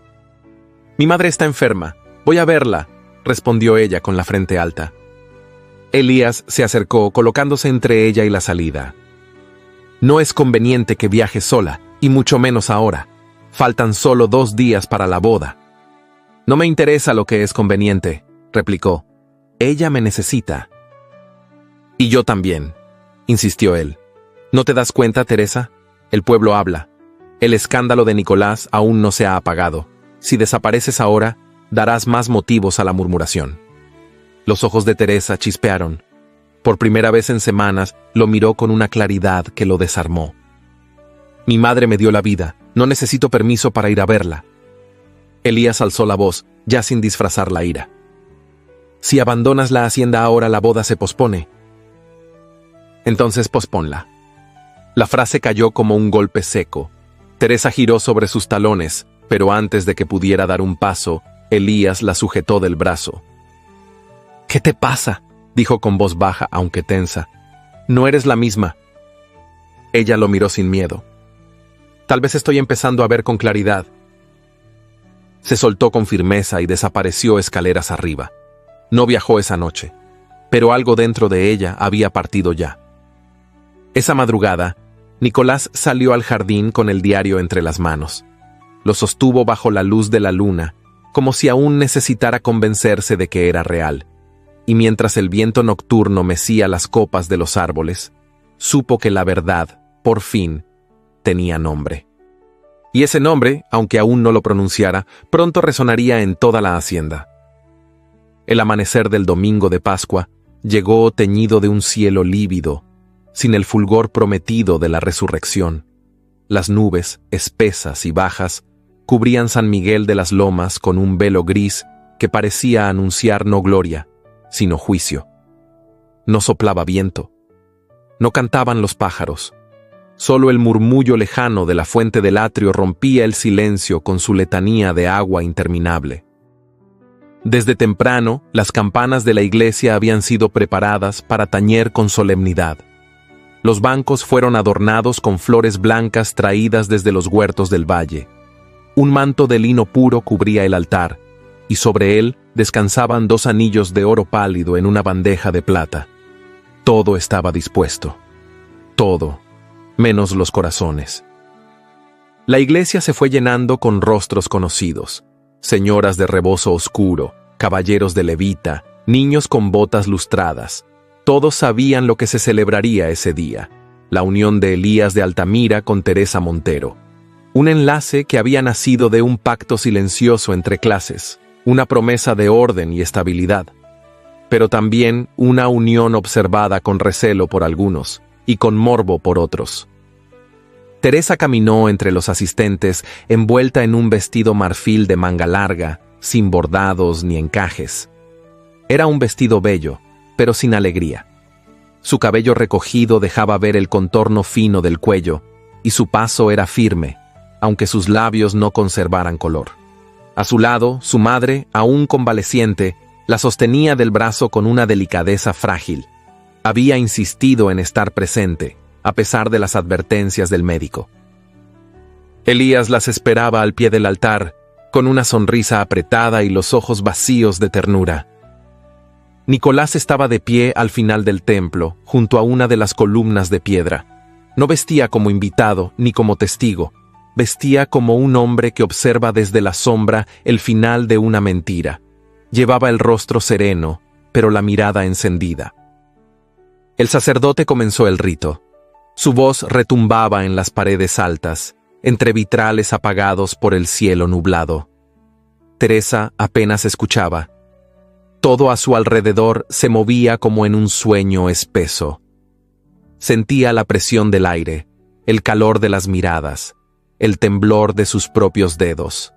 «Mi madre está enferma. Voy a verla», respondió ella con la frente alta. Elías se acercó, colocándose entre ella y la salida. «No es conveniente que viaje sola, y mucho menos ahora. Faltan solo 2 días para la boda». «No me interesa lo que es conveniente», replicó. «Ella me necesita». Y yo también, insistió él. ¿No te das cuenta, Teresa? El pueblo habla. El escándalo de Nicolás aún no se ha apagado. Si desapareces ahora, darás más motivos a la murmuración. Los ojos de Teresa chispearon. Por primera vez en semanas, lo miró con una claridad que lo desarmó. Mi madre me dio la vida. No necesito permiso para ir a verla. Elías alzó la voz, ya sin disfrazar la ira. Si abandonas la hacienda ahora, la boda se pospone. Entonces posponla. La frase cayó como un golpe seco. Teresa giró sobre sus talones, pero antes de que pudiera dar un paso, Elías la sujetó del brazo. ¿Qué te pasa?, dijo con voz baja, aunque tensa. No eres la misma. Ella lo miró sin miedo. Tal vez estoy empezando a ver con claridad. Se soltó con firmeza y desapareció escaleras arriba. No viajó esa noche, pero algo dentro de ella había partido ya. Esa madrugada, Nicolás salió al jardín con el diario entre las manos. Lo sostuvo bajo la luz de la luna, como si aún necesitara convencerse de que era real. Y mientras el viento nocturno mecía las copas de los árboles, supo que la verdad, por fin, tenía nombre. Y ese nombre, aunque aún no lo pronunciara, pronto resonaría en toda la hacienda. El amanecer del domingo de Pascua llegó teñido de un cielo lívido, sin el fulgor prometido de la resurrección. Las nubes, espesas y bajas, cubrían San Miguel de las Lomas con un velo gris que parecía anunciar no gloria, sino juicio. No soplaba viento. No cantaban los pájaros. Solo el murmullo lejano de la fuente del atrio rompía el silencio con su letanía de agua interminable. Desde temprano, las campanas de la iglesia habían sido preparadas para tañer con solemnidad. Los bancos fueron adornados con flores blancas traídas desde los huertos del valle. Un manto de lino puro cubría el altar, y sobre él descansaban 2 anillos de oro pálido en una bandeja de plata. Todo estaba dispuesto. Todo, menos los corazones. La iglesia se fue llenando con rostros conocidos. Señoras de rebozo oscuro, caballeros de levita, niños con botas lustradas. Todos sabían lo que se celebraría ese día: la unión de Elías de Altamira con Teresa Montero. Un enlace que había nacido de un pacto silencioso entre clases, una promesa de orden y estabilidad, pero también una unión observada con recelo por algunos y con morbo por otros. Teresa caminó entre los asistentes envuelta en un vestido marfil de manga larga, sin bordados ni encajes. Era un vestido bello, pero sin alegría. Su cabello recogido dejaba ver el contorno fino del cuello, y su paso era firme, aunque sus labios no conservaran color. A su lado, su madre, aún convaleciente, la sostenía del brazo con una delicadeza frágil. Había insistido en estar presente, a pesar de las advertencias del médico. Elías las esperaba al pie del altar, con una sonrisa apretada y los ojos vacíos de ternura. Nicolás estaba de pie al final del templo, junto a una de las columnas de piedra. No vestía como invitado ni como testigo. Vestía como un hombre que observa desde la sombra el final de una mentira. Llevaba el rostro sereno, pero la mirada encendida. El sacerdote comenzó el rito. Su voz retumbaba en las paredes altas, entre vitrales apagados por el cielo nublado. Teresa apenas escuchaba. Todo a su alrededor se movía como en un sueño espeso. Sentía la presión del aire, el calor de las miradas, el temblor de sus propios dedos.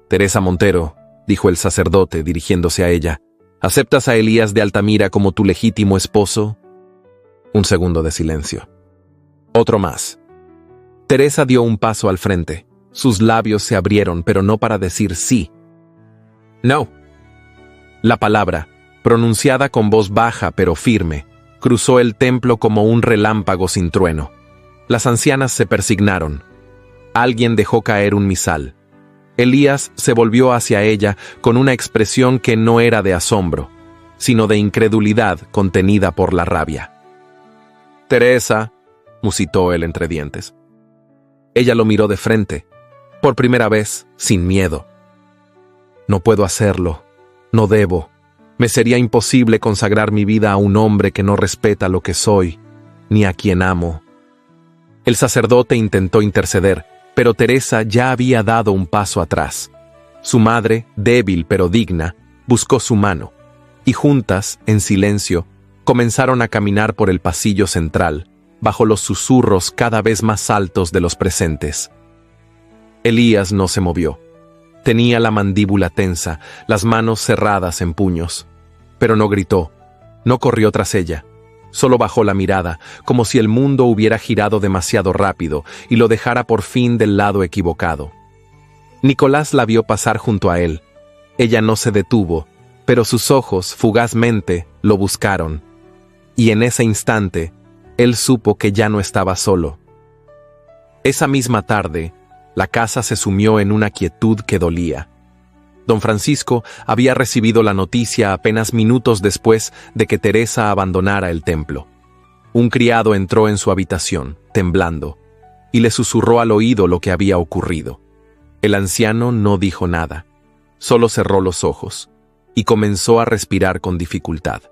Teresa Montero, dijo el sacerdote dirigiéndose a ella, ¿aceptas a Elías de Altamira como tu legítimo esposo? Un segundo de silencio. Otro más. Teresa dio un paso al frente. Sus labios se abrieron, pero no para decir sí. No. La palabra, pronunciada con voz baja pero firme, cruzó el templo como un relámpago sin trueno. Las ancianas se persignaron. Alguien dejó caer un misal. Elías se volvió hacia ella con una expresión que no era de asombro, sino de incredulidad contenida por la rabia. «Teresa», musitó él entre dientes. Ella lo miró de frente, por primera vez, sin miedo. «No puedo hacerlo, no debo», Me sería imposible consagrar mi vida a un hombre que no respeta lo que soy, ni a quien amo. El sacerdote intentó interceder, pero Teresa ya había dado un paso atrás. Su madre, débil pero digna, buscó su mano, y juntas, en silencio, comenzaron a caminar por el pasillo central, bajo los susurros cada vez más altos de los presentes. Elías no se movió. Tenía la mandíbula tensa, las manos cerradas en puños. Pero no gritó, no corrió tras ella. Solo bajó la mirada, como si el mundo hubiera girado demasiado rápido y lo dejara por fin del lado equivocado. Nicolás la vio pasar junto a él. Ella no se detuvo, pero sus ojos, fugazmente, lo buscaron. Y en ese instante, él supo que ya no estaba solo. Esa misma tarde, la casa se sumió en una quietud que dolía. Don Francisco había recibido la noticia apenas minutos después de que Teresa abandonara el templo. Un criado entró en su habitación, temblando, y le susurró al oído lo que había ocurrido. El anciano no dijo nada, solo cerró los ojos, y comenzó a respirar con dificultad.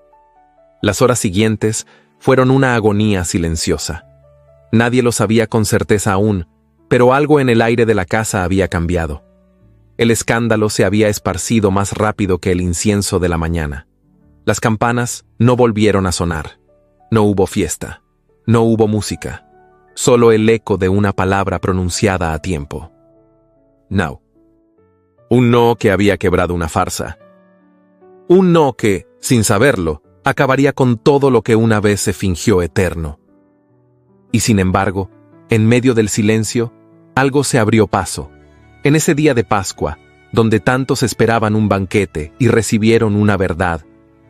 Las horas siguientes fueron una agonía silenciosa. Nadie lo sabía con certeza aún, pero algo en el aire de la casa había cambiado. El escándalo se había esparcido más rápido que el incienso de la mañana. Las campanas no volvieron a sonar. No hubo fiesta. No hubo música. Solo el eco de una palabra pronunciada a tiempo. No. Un no que había quebrado una farsa. Un no que, sin saberlo, acabaría con todo lo que una vez se fingió eterno. Y sin embargo, en medio del silencio, algo se abrió paso. En ese día de Pascua, donde tantos esperaban un banquete y recibieron una verdad,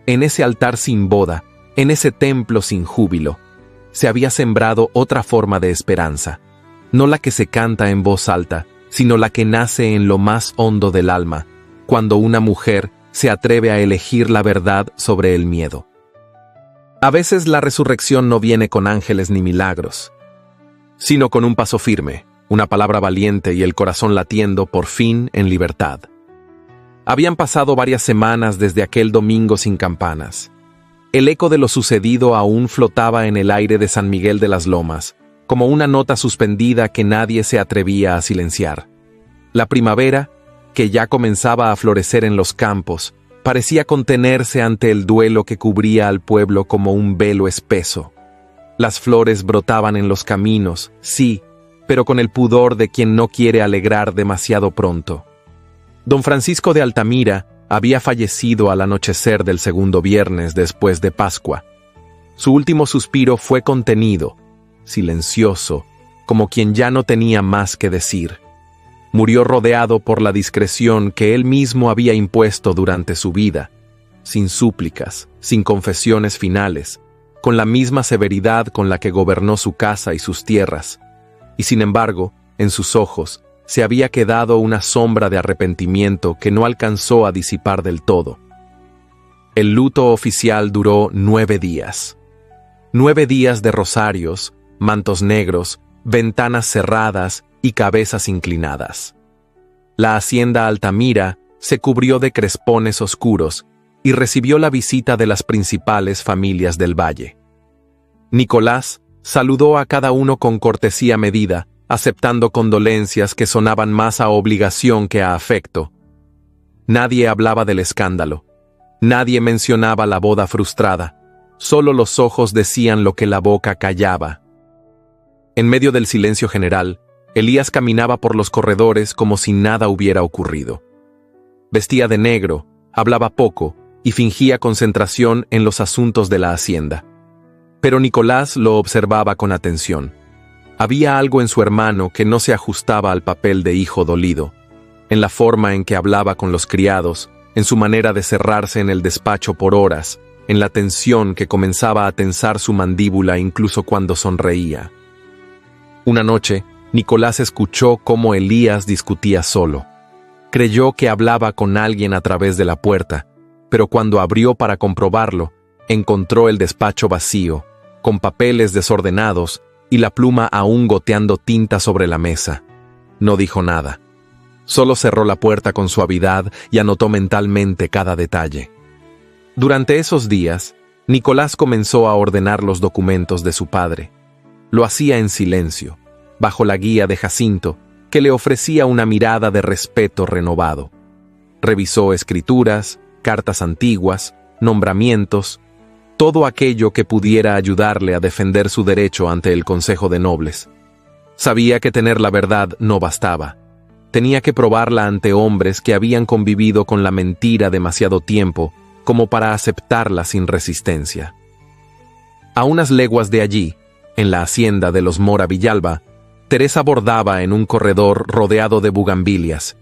en ese altar sin boda, en ese templo sin júbilo, se había sembrado otra forma de esperanza, no la que se canta en voz alta, sino la que nace en lo más hondo del alma, cuando una mujer se atreve a elegir la verdad sobre el miedo. A veces la resurrección no viene con ángeles ni milagros, sino con un paso firme, una palabra valiente y el corazón latiendo por fin en libertad. Habían pasado varias semanas desde aquel domingo sin campanas. El eco de lo sucedido aún flotaba en el aire de San Miguel de las Lomas, como una nota suspendida que nadie se atrevía a silenciar. La primavera, que ya comenzaba a florecer en los campos, parecía contenerse ante el duelo que cubría al pueblo como un velo espeso. Las flores brotaban en los caminos, sí, pero con el pudor de quien no quiere alegrar demasiado pronto. Don Francisco de Altamira había fallecido al anochecer del segundo viernes después de Pascua. Su último suspiro fue contenido, silencioso, como quien ya no tenía más que decir. Murió rodeado por la discreción que él mismo había impuesto durante su vida, sin súplicas, sin confesiones finales, con la misma severidad con la que gobernó su casa y sus tierras. Y sin embargo, en sus ojos, se había quedado una sombra de arrepentimiento que no alcanzó a disipar del todo. El luto oficial duró 9 días. 9 días de rosarios, mantos negros, ventanas cerradas y cabezas inclinadas. La hacienda Altamira se cubrió de crespones oscuros y recibió la visita de las principales familias del valle. Nicolás saludó a cada uno con cortesía medida, aceptando condolencias que sonaban más a obligación que a afecto. Nadie hablaba del escándalo. Nadie mencionaba la boda frustrada. Solo los ojos decían lo que la boca callaba. En medio del silencio general, Elías caminaba por los corredores como si nada hubiera ocurrido. Vestía de negro, hablaba poco y fingía concentración en los asuntos de la hacienda. Pero Nicolás lo observaba con atención. Había algo en su hermano que no se ajustaba al papel de hijo dolido, en la forma en que hablaba con los criados, en su manera de cerrarse en el despacho por horas, en la tensión que comenzaba a tensar su mandíbula incluso cuando sonreía. Una noche, Nicolás escuchó cómo Elías discutía solo. Creyó que hablaba con alguien a través de la puerta, pero cuando abrió para comprobarlo, encontró el despacho vacío, con papeles desordenados y la pluma aún goteando tinta sobre la mesa. No dijo nada. Solo cerró la puerta con suavidad y anotó mentalmente cada detalle. Durante esos días, Nicolás comenzó a ordenar los documentos de su padre. Lo hacía en silencio, bajo la guía de Jacinto, que le ofrecía una mirada de respeto renovado. Revisó escrituras, cartas antiguas, nombramientos, todo aquello que pudiera ayudarle a defender su derecho ante el Consejo de Nobles. Sabía que tener la verdad no bastaba. Tenía que probarla ante hombres que habían convivido con la mentira demasiado tiempo como para aceptarla sin resistencia. A unas leguas de allí, en la hacienda de los Mora Villalba, Teresa bordaba en un corredor rodeado de bugambilias.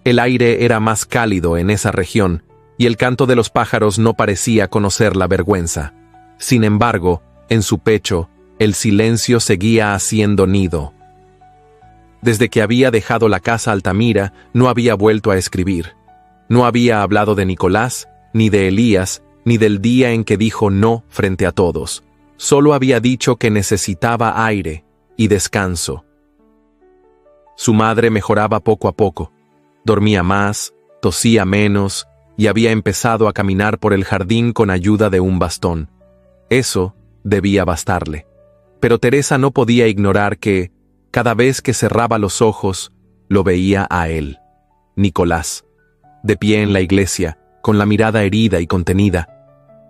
El aire era más cálido en esa región y el canto de los pájaros no parecía conocer la vergüenza. Sin embargo, en su pecho, el silencio seguía haciendo nido. Desde que había dejado la casa Altamira, no había vuelto a escribir. No había hablado de Nicolás, ni de Elías, ni del día en que dijo no frente a todos. Solo había dicho que necesitaba aire y descanso. Su madre mejoraba poco a poco. Dormía más, tosía menos y había empezado a caminar por el jardín con ayuda de un bastón. Eso debía bastarle. Pero Teresa no podía ignorar que, cada vez que cerraba los ojos, lo veía a él, Nicolás, de pie en la iglesia, con la mirada herida y contenida.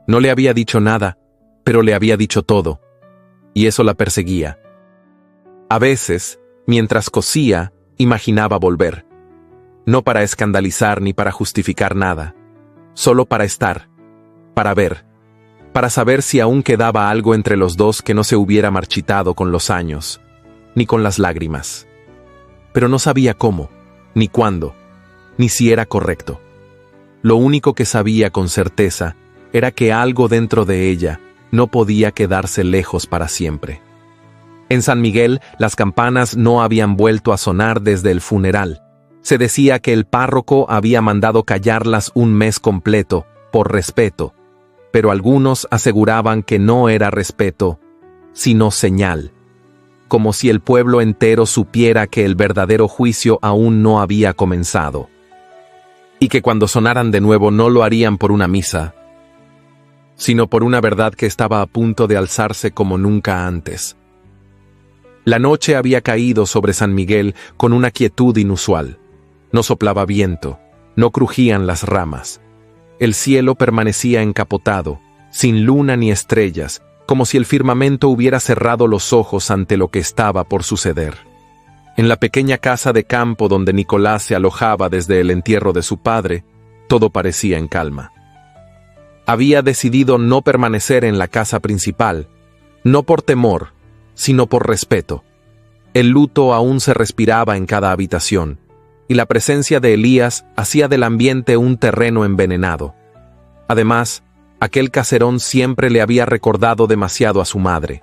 No le había dicho nada, pero le había dicho todo, y eso la perseguía. A veces, mientras cosía, imaginaba volver. No para escandalizar ni para justificar nada, solo para estar, para ver, para saber si aún quedaba algo entre los dos que no se hubiera marchitado con los años, ni con las lágrimas. Pero no sabía cómo, ni cuándo, ni si era correcto. Lo único que sabía con certeza era que algo dentro de ella no podía quedarse lejos para siempre. En San Miguel, las campanas no habían vuelto a sonar desde el funeral. Se decía que el párroco había mandado callarlas un mes completo, por respeto, pero algunos aseguraban que no era respeto, sino señal, como si el pueblo entero supiera que el verdadero juicio aún no había comenzado, y que cuando sonaran de nuevo no lo harían por una misa, sino por una verdad que estaba a punto de alzarse como nunca antes. La noche había caído sobre San Miguel con una quietud inusual. No soplaba viento, no crujían las ramas. El cielo permanecía encapotado, sin luna ni estrellas, como si el firmamento hubiera cerrado los ojos ante lo que estaba por suceder. En la pequeña casa de campo donde Nicolás se alojaba desde el entierro de su padre, todo parecía en calma. Había decidido no permanecer en la casa principal, no por temor, sino por respeto. El luto aún se respiraba en cada habitación, y la presencia de Elías hacía del ambiente un terreno envenenado. Además, aquel caserón siempre le había recordado demasiado a su madre.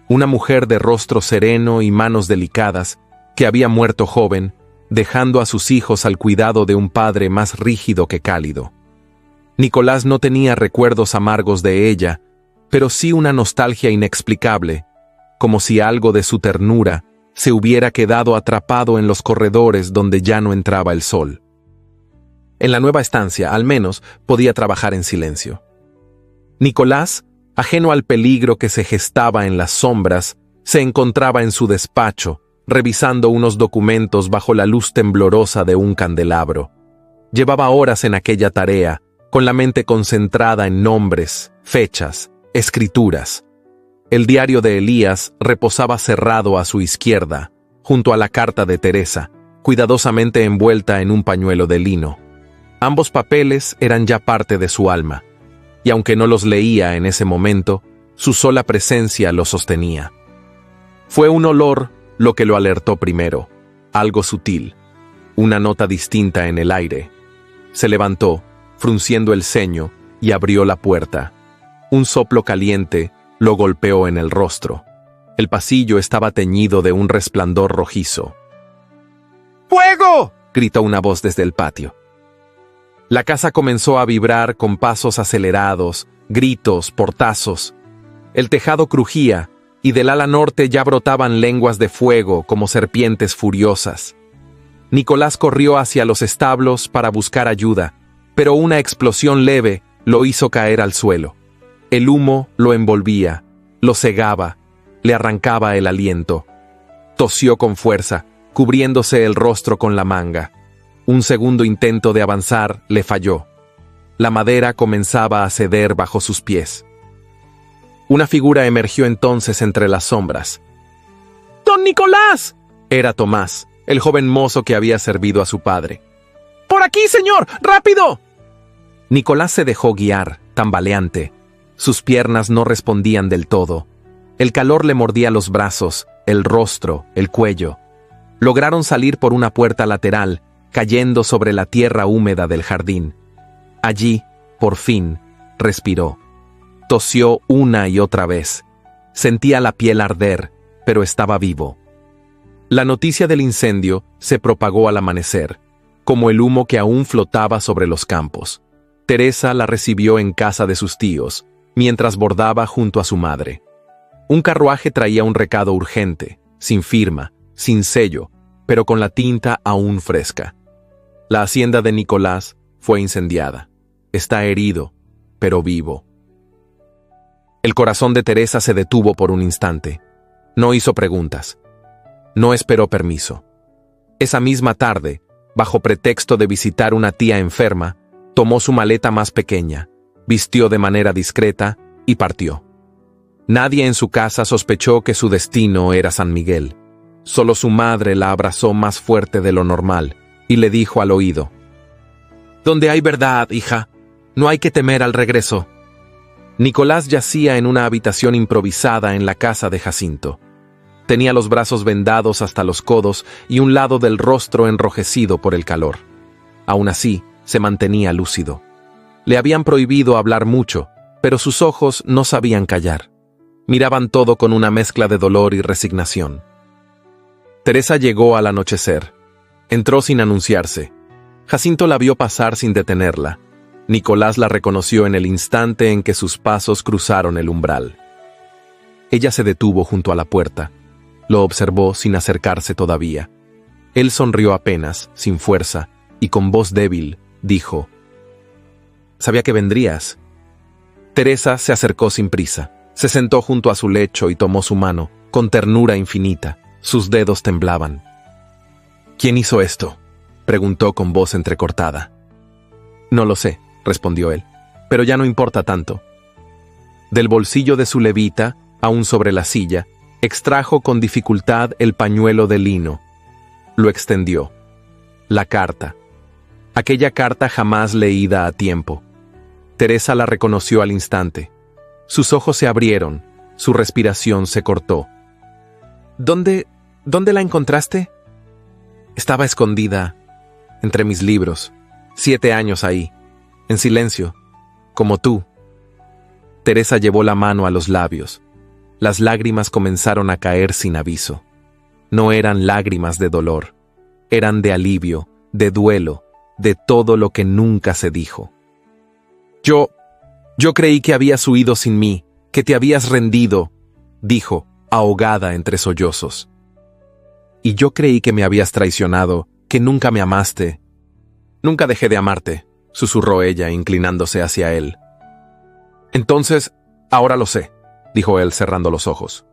Una mujer de rostro sereno y manos delicadas, que había muerto joven, dejando a sus hijos al cuidado de un padre más rígido que cálido. Nicolás no tenía recuerdos amargos de ella, pero sí una nostalgia inexplicable, como si algo de su ternura se hubiera quedado atrapado en los corredores donde ya no entraba el sol. En la nueva estancia, al menos, podía trabajar en silencio. Nicolás, ajeno al peligro que se gestaba en las sombras, se encontraba en su despacho, revisando unos documentos bajo la luz temblorosa de un candelabro. Llevaba horas en aquella tarea, con la mente concentrada en nombres, fechas, escrituras. El diario de Elías reposaba cerrado a su izquierda, junto a la carta de Teresa, cuidadosamente envuelta en un pañuelo de lino. Ambos papeles eran ya parte de su alma, y aunque no los leía en ese momento, su sola presencia los sostenía. Fue un olor lo que lo alertó primero, algo sutil, una nota distinta en el aire. Se levantó, frunciendo el ceño, y abrió la puerta. Un soplo caliente lo golpeó en el rostro. El pasillo estaba teñido de un resplandor rojizo. ¡Fuego!, gritó una voz desde el patio. La casa comenzó a vibrar con pasos acelerados, gritos, portazos. El tejado crujía, y del ala norte ya brotaban lenguas de fuego como serpientes furiosas. Nicolás corrió hacia los establos para buscar ayuda, pero una explosión leve lo hizo caer al suelo. El humo lo envolvía, lo cegaba, le arrancaba el aliento. Tosió con fuerza, cubriéndose el rostro con la manga. Un segundo intento de avanzar le falló. La madera comenzaba a ceder bajo sus pies. Una figura emergió entonces entre las sombras. ¡Don Nicolás! Era Tomás, el joven mozo que había servido a su padre. ¡Por aquí, señor! ¡Rápido! Nicolás se dejó guiar, tambaleante. Sus piernas no respondían del todo. El calor le mordía los brazos, el rostro, el cuello. Lograron salir por una puerta lateral, cayendo sobre la tierra húmeda del jardín. Allí, por fin, respiró. Tosió una y otra vez. Sentía la piel arder, pero estaba vivo. La noticia del incendio se propagó al amanecer, como el humo que aún flotaba sobre los campos. Teresa la recibió en casa de sus tíos, mientras bordaba junto a su madre. Un carruaje traía un recado urgente, sin firma, sin sello, pero con la tinta aún fresca. La hacienda de Nicolás fue incendiada. Está herido, pero vivo. El corazón de Teresa se detuvo por un instante. No hizo preguntas. No esperó permiso. Esa misma tarde, bajo pretexto de visitar una tía enferma, tomó su maleta más pequeña, vistió de manera discreta y partió. Nadie en su casa sospechó que su destino era San Miguel. Solo su madre la abrazó más fuerte de lo normal y le dijo al oído: «Donde hay verdad, hija, no hay que temer al regreso». Nicolás yacía en una habitación improvisada en la casa de Jacinto. Tenía los brazos vendados hasta los codos y un lado del rostro enrojecido por el calor. Aún así, se mantenía lúcido. Le habían prohibido hablar mucho, pero sus ojos no sabían callar. Miraban todo con una mezcla de dolor y resignación. Teresa llegó al anochecer. Entró sin anunciarse. Jacinto la vio pasar sin detenerla. Nicolás la reconoció en el instante en que sus pasos cruzaron el umbral. Ella se detuvo junto a la puerta. Lo observó sin acercarse todavía. Él sonrió apenas, sin fuerza, y con voz débil, dijo: «Sabía que vendrías». Teresa se acercó sin prisa. Se sentó junto a su lecho y tomó su mano, con ternura infinita. Sus dedos temblaban. «¿Quién hizo esto?», preguntó con voz entrecortada. «No lo sé», respondió él, «pero ya no importa tanto». Del bolsillo de su levita, aún sobre la silla, extrajo con dificultad el pañuelo de lino. Lo extendió. La carta. Aquella carta jamás leída a tiempo. Teresa la reconoció al instante. Sus ojos se abrieron, su respiración se cortó. ¿Dónde la encontraste?» «Estaba escondida entre mis libros. 7 años ahí, en silencio, como tú». Teresa llevó la mano a los labios. Las lágrimas comenzaron a caer sin aviso. No eran lágrimas de dolor, eran de alivio, de duelo, de todo lo que nunca se dijo. Yo creí que habías huido sin mí, que te habías rendido», dijo, ahogada entre sollozos. «Y yo creí que me habías traicionado, que nunca me amaste». «Nunca dejé de amarte», susurró ella, inclinándose hacia él. «Entonces, ahora lo sé», dijo él cerrando los ojos.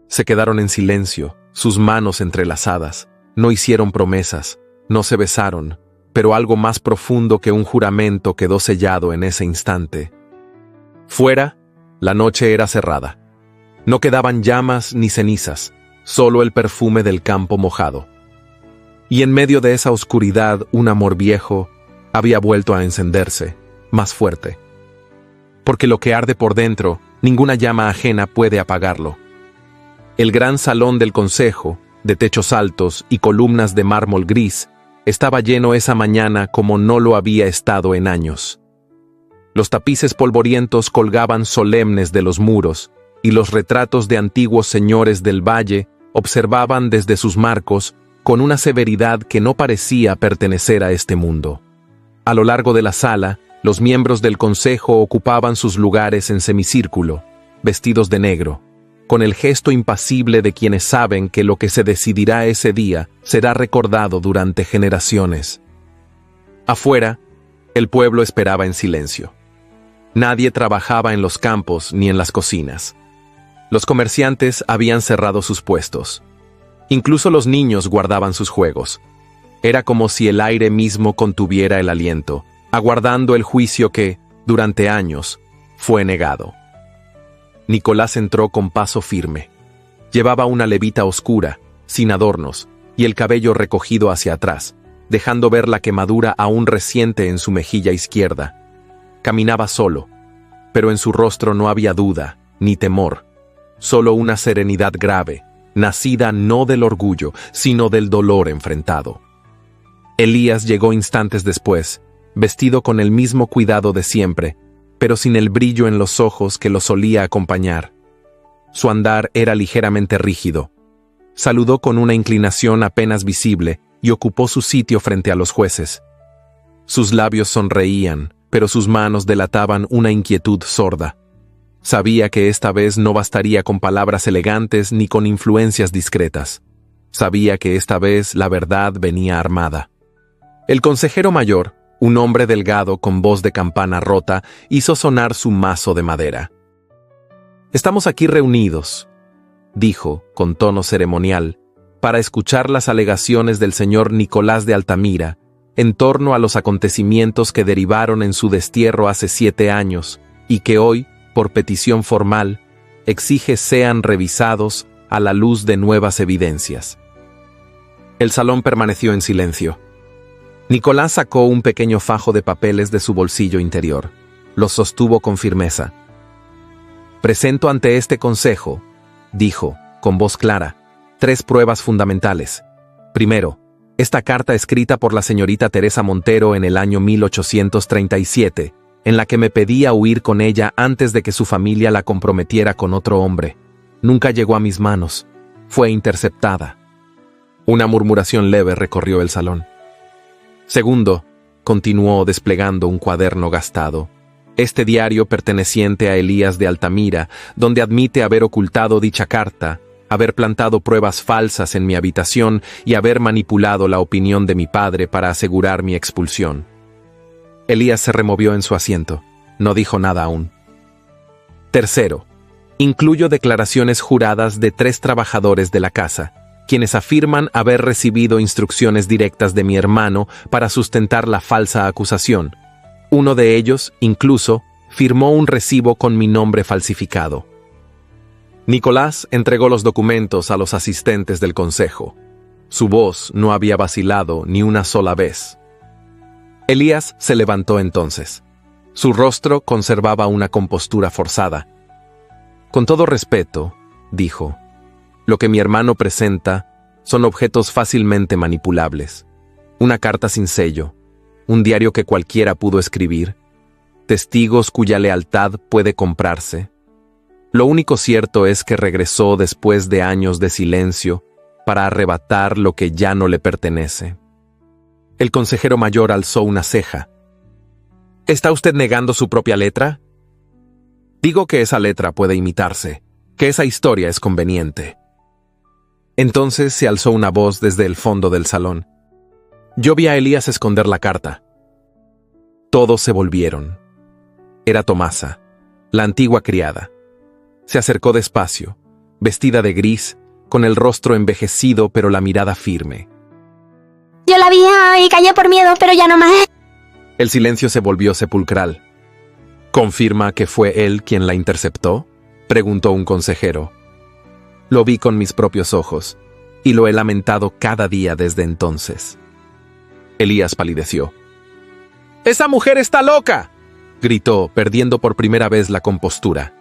Se quedaron en silencio, sus manos entrelazadas. No hicieron promesas, no se besaron, pero algo más profundo que un juramento quedó sellado en ese instante. Fuera, la noche era cerrada. No quedaban llamas ni cenizas, solo el perfume del campo mojado. Y en medio de esa oscuridad, un amor viejo había vuelto a encenderse, más fuerte. Porque lo que arde por dentro, ninguna llama ajena puede apagarlo. El gran salón del consejo, de techos altos y columnas de mármol gris, estaba lleno esa mañana como no lo había estado en años. Los tapices polvorientos colgaban solemnes de los muros, y los retratos de antiguos señores del valle observaban desde sus marcos con una severidad que no parecía pertenecer a este mundo. A lo largo de la sala, los miembros del consejo ocupaban sus lugares en semicírculo, vestidos de negro, con el gesto impasible de quienes saben que lo que se decidirá ese día será recordado durante generaciones. Afuera, el pueblo esperaba en silencio. Nadie trabajaba en los campos ni en las cocinas. Los comerciantes habían cerrado sus puestos. Incluso los niños guardaban sus juegos. Era como si el aire mismo contuviera el aliento, aguardando el juicio que, durante años, fue negado. Nicolás entró con paso firme. Llevaba una levita oscura, sin adornos, y el cabello recogido hacia atrás, dejando ver la quemadura aún reciente en su mejilla izquierda. Caminaba solo, pero en su rostro no había duda, ni temor, solo una serenidad grave, nacida no del orgullo, sino del dolor enfrentado. Elías llegó instantes después, vestido con el mismo cuidado de siempre, pero sin el brillo en los ojos que lo solía acompañar. Su andar era ligeramente rígido. Saludó con una inclinación apenas visible y ocupó su sitio frente a los jueces. Sus labios sonreían, pero sus manos delataban una inquietud sorda. Sabía que esta vez no bastaría con palabras elegantes ni con influencias discretas. Sabía que esta vez la verdad venía armada. El consejero mayor, un hombre delgado con voz de campana rota, hizo sonar su mazo de madera. «Estamos aquí reunidos», dijo, con tono ceremonial, para escuchar las alegaciones del señor Nicolás de Altamira en torno a los acontecimientos que derivaron en su destierro hace 7 años y que hoy, por petición formal, exige sean revisados a la luz de nuevas evidencias. El salón permaneció en silencio. Nicolás sacó un pequeño fajo de papeles de su bolsillo interior. Los sostuvo con firmeza. «Presento ante este consejo», dijo, con voz clara, 3 pruebas fundamentales. Primero, esta carta escrita por la señorita Teresa Montero en el año 1837, en la que me pedía huir con ella antes de que su familia la comprometiera con otro hombre. Nunca llegó a mis manos. Fue interceptada. Una murmuración leve recorrió el salón. Segundo, continuó desplegando un cuaderno gastado. Este diario perteneciente a Elías de Altamira, donde admite haber ocultado dicha carta, haber plantado pruebas falsas en mi habitación y haber manipulado la opinión de mi padre para asegurar mi expulsión. Elías se removió en su asiento. No dijo nada aún. Tercero, incluyo declaraciones juradas de 3 trabajadores de la casa, quienes afirman haber recibido instrucciones directas de mi hermano para sustentar la falsa acusación. Uno de ellos, incluso, firmó un recibo con mi nombre falsificado. Nicolás entregó los documentos a los asistentes del consejo. Su voz no había vacilado ni una sola vez. Elías se levantó entonces. Su rostro conservaba una compostura forzada. «Con todo respeto», dijo, «lo que mi hermano presenta son objetos fácilmente manipulables. Una carta sin sello, un diario que cualquiera pudo escribir, testigos cuya lealtad puede comprarse. Lo único cierto es que regresó después de años de silencio para arrebatar lo que ya no le pertenece». El consejero mayor alzó una ceja. «¿Está usted negando su propia letra?» «Digo que esa letra puede imitarse, que esa historia es conveniente». Entonces se alzó una voz desde el fondo del salón. Yo vi a Elías esconder la carta. Todos se volvieron. Era Tomasa, la antigua criada. Se acercó despacio, vestida de gris, con el rostro envejecido pero la mirada firme. Yo la vi y callé por miedo, pero ya no más. El silencio se volvió sepulcral. ¿Confirma que fue él quien la interceptó?, preguntó un consejero. Lo vi con mis propios ojos, y lo he lamentado cada día desde entonces. Elías palideció. «¡Esa mujer está loca!», gritó, perdiendo por primera vez la compostura.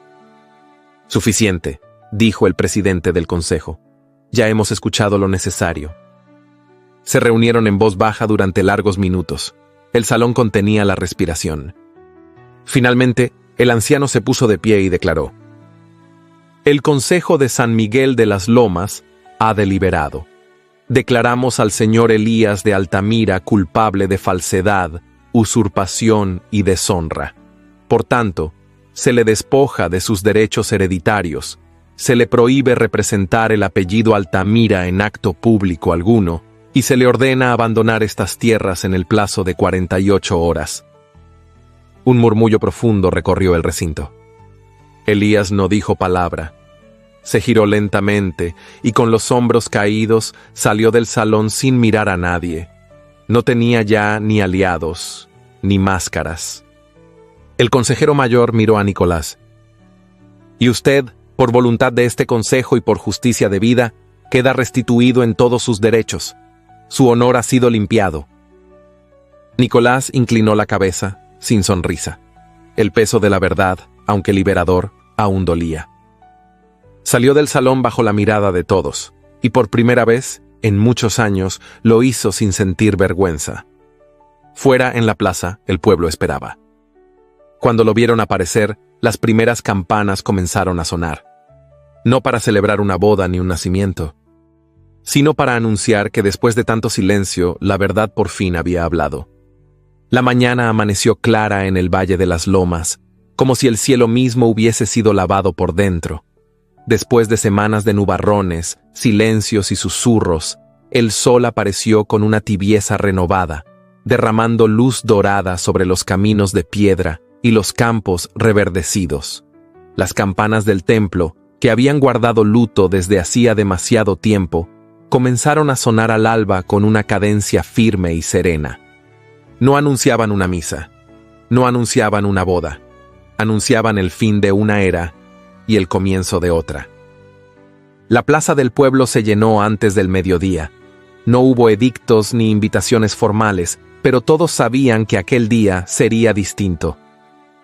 «Suficiente», dijo el presidente del consejo. «Ya hemos escuchado lo necesario». Se reunieron en voz baja durante largos minutos. El salón contenía la respiración. Finalmente, el anciano se puso de pie y declaró: «El Consejo de San Miguel de las Lomas ha deliberado. Declaramos al señor Elías de Altamira culpable de falsedad, usurpación y deshonra. Por tanto, se le despoja de sus derechos hereditarios, se le prohíbe representar el apellido Altamira en acto público alguno, y se le ordena abandonar estas tierras en el plazo de 48 horas. Un murmullo profundo recorrió el recinto. Elías no dijo palabra. Se giró lentamente y con los hombros caídos salió del salón sin mirar a nadie. No tenía ya ni aliados, ni máscaras. El consejero mayor miró a Nicolás. Y usted, por voluntad de este consejo y por justicia debida, queda restituido en todos sus derechos. Su honor ha sido limpiado. Nicolás inclinó la cabeza, sin sonrisa. El peso de la verdad, aunque liberador, aún dolía. Salió del salón bajo la mirada de todos, y por primera vez, en muchos años, lo hizo sin sentir vergüenza. Fuera, en la plaza, el pueblo esperaba. Cuando lo vieron aparecer, las primeras campanas comenzaron a sonar. No para celebrar una boda ni un nacimiento, sino para anunciar que después de tanto silencio, la verdad por fin había hablado. La mañana amaneció clara en el Valle de las Lomas, como si el cielo mismo hubiese sido lavado por dentro. Después de semanas de nubarrones, silencios y susurros, el sol apareció con una tibieza renovada, derramando luz dorada sobre los caminos de piedra y los campos reverdecidos. Las campanas del templo, que habían guardado luto desde hacía demasiado tiempo, comenzaron a sonar al alba con una cadencia firme y serena. No anunciaban una misa, no anunciaban una boda, anunciaban el fin de una era y el comienzo de otra. La plaza del pueblo se llenó antes del mediodía. No hubo edictos ni invitaciones formales, pero todos sabían que aquel día sería distinto.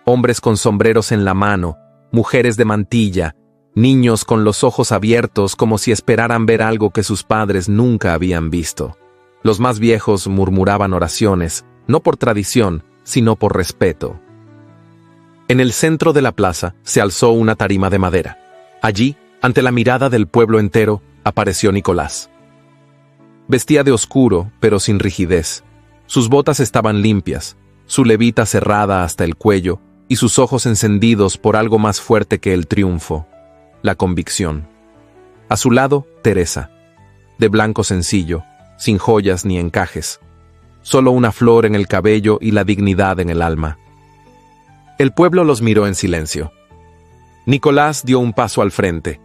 Hombres con sombreros en la mano, mujeres de mantilla, niños con los ojos abiertos como si esperaran ver algo que sus padres nunca habían visto. Los más viejos murmuraban oraciones, no por tradición, sino por respeto. En el centro de la plaza se alzó una tarima de madera. Allí, ante la mirada del pueblo entero, apareció Nicolás. Vestía de oscuro, pero sin rigidez. Sus botas estaban limpias, su levita cerrada hasta el cuello y sus ojos encendidos por algo más fuerte que el triunfo, la convicción. A su lado, Teresa, de blanco sencillo, sin joyas ni encajes, solo una flor en el cabello y la dignidad en el alma. El pueblo los miró en silencio. Nicolás dio un paso al frente.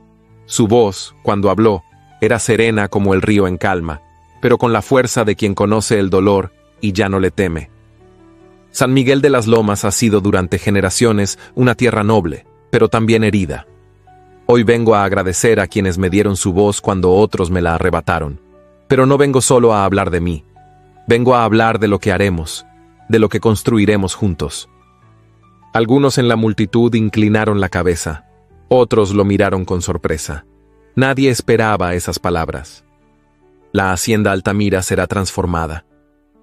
Su voz, cuando habló, era serena como el río en calma, pero con la fuerza de quien conoce el dolor y ya no le teme. San Miguel de las Lomas ha sido durante generaciones una tierra noble, pero también herida. Hoy vengo a agradecer a quienes me dieron su voz cuando otros me la arrebataron. Pero no vengo solo a hablar de mí. Vengo a hablar de lo que haremos, de lo que construiremos juntos. Algunos en la multitud inclinaron la cabeza, otros lo miraron con sorpresa. Nadie esperaba esas palabras. La hacienda Altamira será transformada.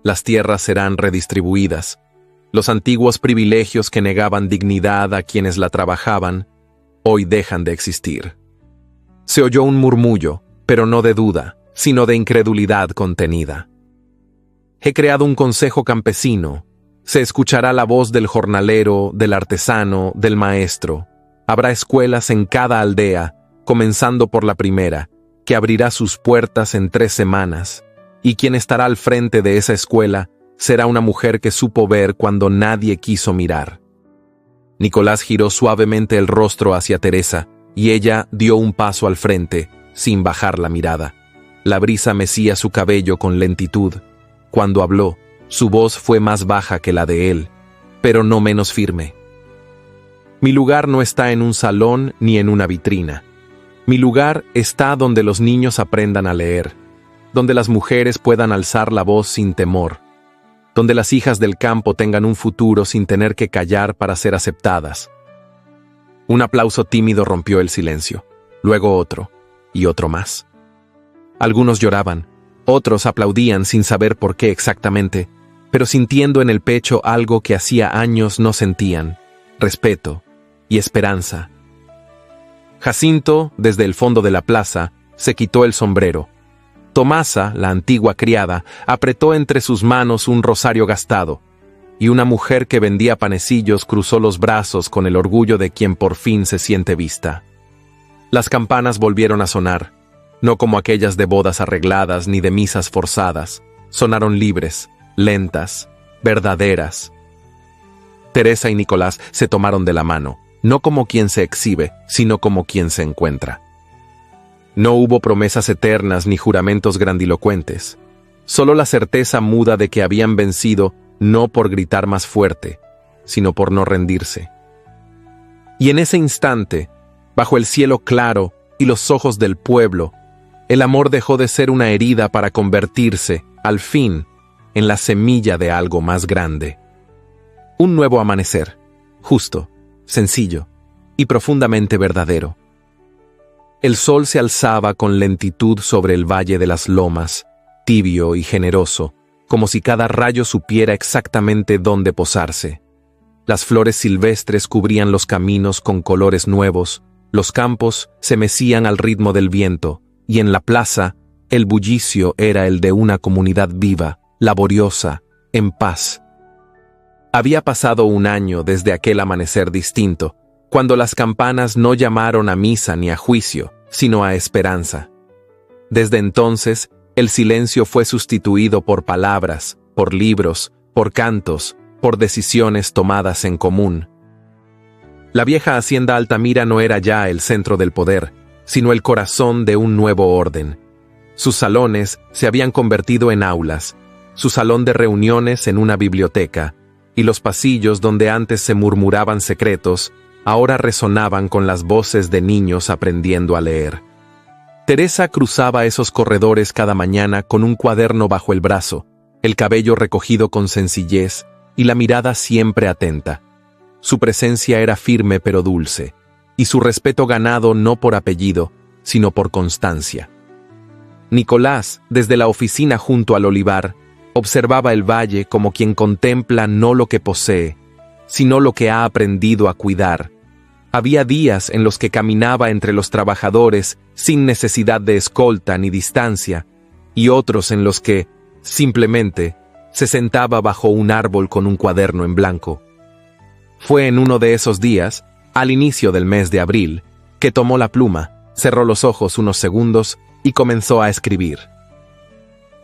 Las tierras serán redistribuidas. Los antiguos privilegios que negaban dignidad a quienes la trabajaban, hoy dejan de existir. Se oyó un murmullo, pero no de duda, sino de incredulidad contenida. He creado un consejo campesino. Se escuchará la voz del jornalero, del artesano, del maestro. Habrá escuelas en cada aldea, comenzando por la primera, que abrirá sus puertas en 3 semanas, y quien estará al frente de esa escuela será una mujer que supo ver cuando nadie quiso mirar. Nicolás giró suavemente el rostro hacia Teresa, y ella dio un paso al frente, sin bajar la mirada. La brisa mecía su cabello con lentitud. Cuando habló, su voz fue más baja que la de él, pero no menos firme. Mi lugar no está en un salón ni en una vitrina. Mi lugar está donde los niños aprendan a leer, donde las mujeres puedan alzar la voz sin temor, donde las hijas del campo tengan un futuro sin tener que callar para ser aceptadas. Un aplauso tímido rompió el silencio, luego otro, y otro más. Algunos lloraban, otros aplaudían sin saber por qué exactamente, pero sintiendo en el pecho algo que hacía años no sentían: respeto y esperanza. Jacinto, desde el fondo de la plaza, se quitó el sombrero. Tomasa, la antigua criada, apretó entre sus manos un rosario gastado, y una mujer que vendía panecillos cruzó los brazos con el orgullo de quien por fin se siente vista. Las campanas volvieron a sonar, no como aquellas de bodas arregladas ni de misas forzadas. Sonaron libres, lentas, verdaderas. Teresa y Nicolás se tomaron de la mano, no como quien se exhibe, sino como quien se encuentra. No hubo promesas eternas ni juramentos grandilocuentes, solo la certeza muda de que habían vencido no por gritar más fuerte, sino por no rendirse. Y en ese instante, bajo el cielo claro y los ojos del pueblo, el amor dejó de ser una herida para convertirse, al fin, en la semilla de algo más grande. Un nuevo amanecer, justo, sencillo y profundamente verdadero. El sol se alzaba con lentitud sobre el valle de las lomas, tibio y generoso, como si cada rayo supiera exactamente dónde posarse. Las flores silvestres cubrían los caminos con colores nuevos, los campos se mecían al ritmo del viento, y en la plaza el bullicio era el de una comunidad viva, laboriosa, en paz. Había pasado un año desde aquel amanecer distinto, cuando las campanas no llamaron a misa ni a juicio, sino a esperanza. Desde entonces, el silencio fue sustituido por palabras, por libros, por cantos, por decisiones tomadas en común. La vieja hacienda Altamira no era ya el centro del poder, sino el corazón de un nuevo orden. Sus salones se habían convertido en aulas, su salón de reuniones en una biblioteca, y los pasillos donde antes se murmuraban secretos, ahora resonaban con las voces de niños aprendiendo a leer. Teresa cruzaba esos corredores cada mañana con un cuaderno bajo el brazo, el cabello recogido con sencillez y la mirada siempre atenta. Su presencia era firme pero dulce, y su respeto ganado no por apellido, sino por constancia. Nicolás, desde la oficina junto al olivar, observaba el valle como quien contempla no lo que posee, sino lo que ha aprendido a cuidar. Había días en los que caminaba entre los trabajadores sin necesidad de escolta ni distancia, y otros en los que, simplemente, se sentaba bajo un árbol con un cuaderno en blanco. Fue en uno de esos días, al inicio del mes de abril, que tomó la pluma, cerró los ojos unos segundos y comenzó a escribir.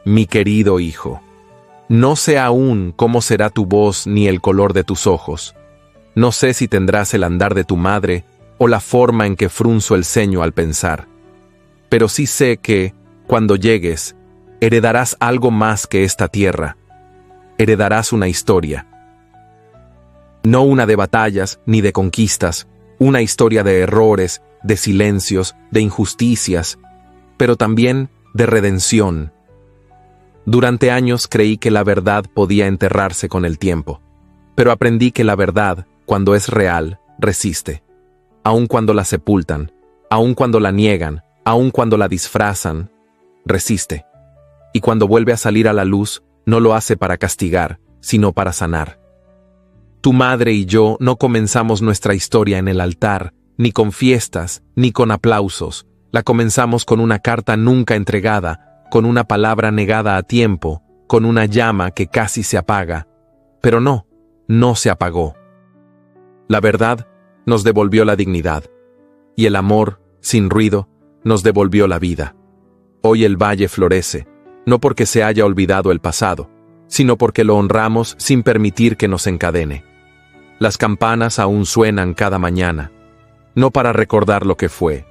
Mi querido hijo, no sé aún cómo será tu voz ni el color de tus ojos. No sé si tendrás el andar de tu madre o la forma en que frunzo el ceño al pensar. Pero sí sé que, cuando llegues, heredarás algo más que esta tierra. Heredarás una historia. No una de batallas ni de conquistas, una historia de errores, de silencios, de injusticias, pero también de redención. Durante años creí que la verdad podía enterrarse con el tiempo, pero aprendí que la verdad, cuando es real, resiste. Aun cuando la sepultan, aun cuando la niegan, aun cuando la disfrazan, resiste. Y cuando vuelve a salir a la luz, no lo hace para castigar, sino para sanar. Tu madre y yo no comenzamos nuestra historia en el altar, ni con fiestas, ni con aplausos. La comenzamos con una carta nunca entregada, con una palabra negada a tiempo, con una llama que casi se apaga. Pero no se apagó. La verdad nos devolvió la dignidad, y el amor, sin ruido, nos devolvió la vida. Hoy el valle florece, no porque se haya olvidado el pasado, sino porque lo honramos sin permitir que nos encadene. Las campanas aún suenan cada mañana, no para recordar lo que fue,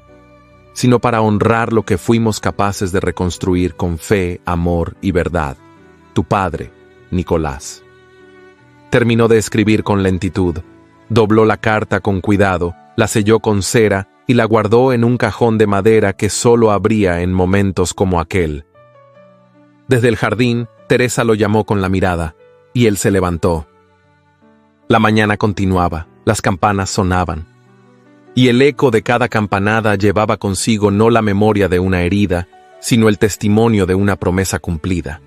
sino para honrar lo que fuimos capaces de reconstruir con fe, amor y verdad. Tu padre, Nicolás. Terminó de escribir con lentitud, dobló la carta con cuidado, la selló con cera y la guardó en un cajón de madera que solo abría en momentos como aquel. Desde el jardín, Teresa lo llamó con la mirada, y él se levantó. La mañana continuaba, las campanas sonaban, y el eco de cada campanada llevaba consigo no la memoria de una herida, sino el testimonio de una promesa cumplida.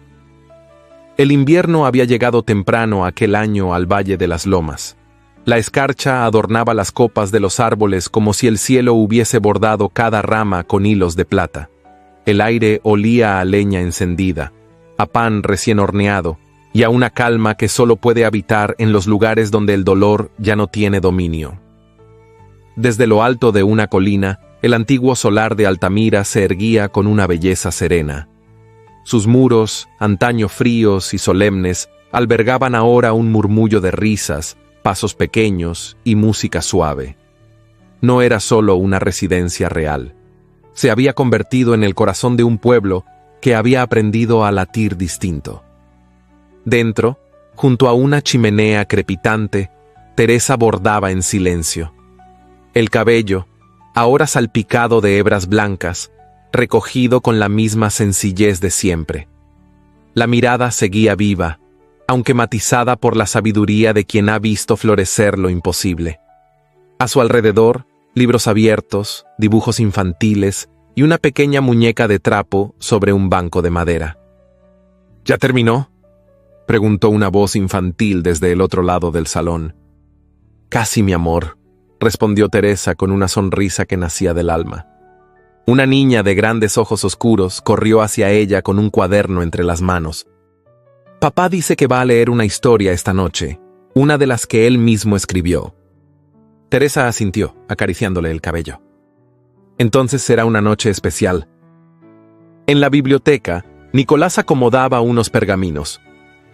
El invierno había llegado temprano aquel año al Valle de las Lomas. La escarcha adornaba las copas de los árboles como si el cielo hubiese bordado cada rama con hilos de plata. El aire olía a leña encendida, a pan recién horneado, y a una calma que solo puede habitar en los lugares donde el dolor ya no tiene dominio. Desde lo alto de una colina, el antiguo solar de Altamira se erguía con una belleza serena. Sus muros, antaño fríos y solemnes, albergaban ahora un murmullo de risas, pasos pequeños y música suave. No era solo una residencia real. Se había convertido en el corazón de un pueblo que había aprendido a latir distinto. Dentro, junto a una chimenea crepitante, Teresa bordaba en silencio. El cabello, ahora salpicado de hebras blancas, recogido con la misma sencillez de siempre. La mirada seguía viva, aunque matizada por la sabiduría de quien ha visto florecer lo imposible. A su alrededor, libros abiertos, dibujos infantiles y una pequeña muñeca de trapo sobre un banco de madera. ¿Ya terminó?, preguntó una voz infantil desde el otro lado del salón. Casi, mi amor, respondió Teresa con una sonrisa que nacía del alma. Una niña de grandes ojos oscuros corrió hacia ella con un cuaderno entre las manos. Papá dice que va a leer una historia esta noche, una de las que él mismo escribió. Teresa asintió, acariciándole el cabello. Entonces será una noche especial. En la biblioteca, Nicolás acomodaba unos pergaminos.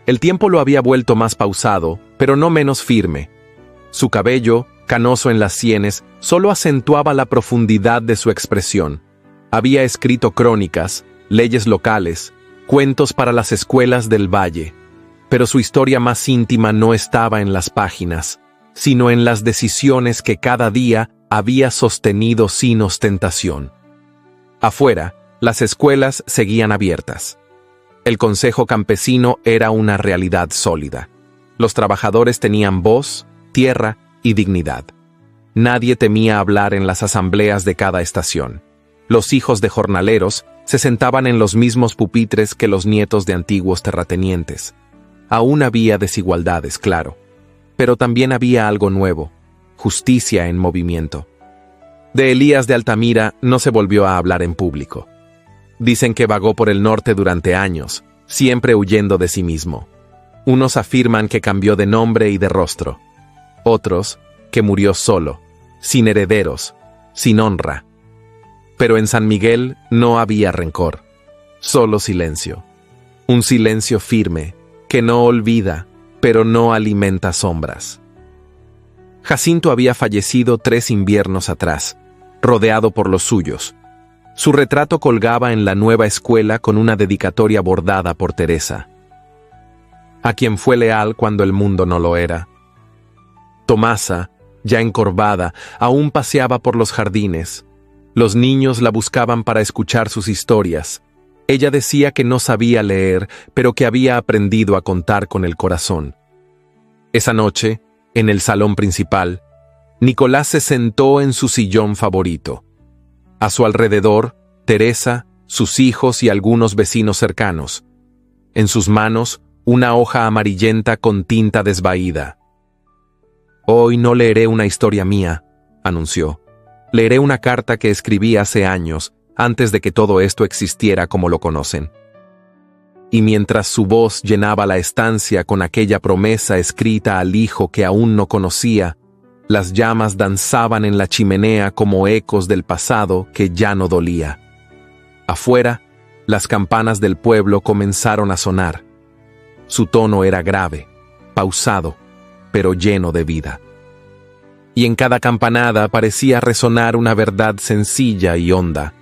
El tiempo lo había vuelto más pausado, pero no menos firme. Su cabello, canoso en las sienes, solo acentuaba la profundidad de su expresión. Había escrito crónicas, leyes locales, cuentos para las escuelas del valle, pero su historia más íntima no estaba en las páginas, sino en las decisiones que cada día había sostenido sin ostentación. Afuera, las escuelas seguían abiertas. El Consejo Campesino era una realidad sólida. Los trabajadores tenían voz, tierra y dignidad. Nadie temía hablar en las asambleas de cada estación. Los hijos de jornaleros se sentaban en los mismos pupitres que los nietos de antiguos terratenientes. Aún había desigualdades, claro, pero también había algo nuevo: justicia en movimiento. De Elías de Altamira no se volvió a hablar en público. Dicen que vagó por el norte durante años, siempre huyendo de sí mismo. Unos afirman que cambió de nombre y de rostro. Otros, que murió solo, sin herederos, sin honra. Pero en San Miguel no había rencor, solo silencio. Un silencio firme, que no olvida, pero no alimenta sombras. Jacinto había fallecido 3 inviernos atrás, rodeado por los suyos. Su retrato colgaba en la nueva escuela con una dedicatoria bordada por Teresa, a quien fue leal cuando el mundo no lo era. Tomasa, ya encorvada, aún paseaba por los jardines. Los niños la buscaban para escuchar sus historias. Ella decía que no sabía leer, pero que había aprendido a contar con el corazón. Esa noche, en el salón principal, Nicolás se sentó en su sillón favorito. A su alrededor, Teresa, sus hijos y algunos vecinos cercanos. En sus manos, una hoja amarillenta con tinta desvaída. «Hoy no leeré una historia mía», anunció. «Leeré una carta que escribí hace años, antes de que todo esto existiera como lo conocen». Y mientras su voz llenaba la estancia con aquella promesa escrita al hijo que aún no conocía, las llamas danzaban en la chimenea como ecos del pasado que ya no dolía. Afuera, las campanas del pueblo comenzaron a sonar. Su tono era grave, pausado, pero lleno de vida. Y en cada campanada parecía resonar una verdad sencilla y honda: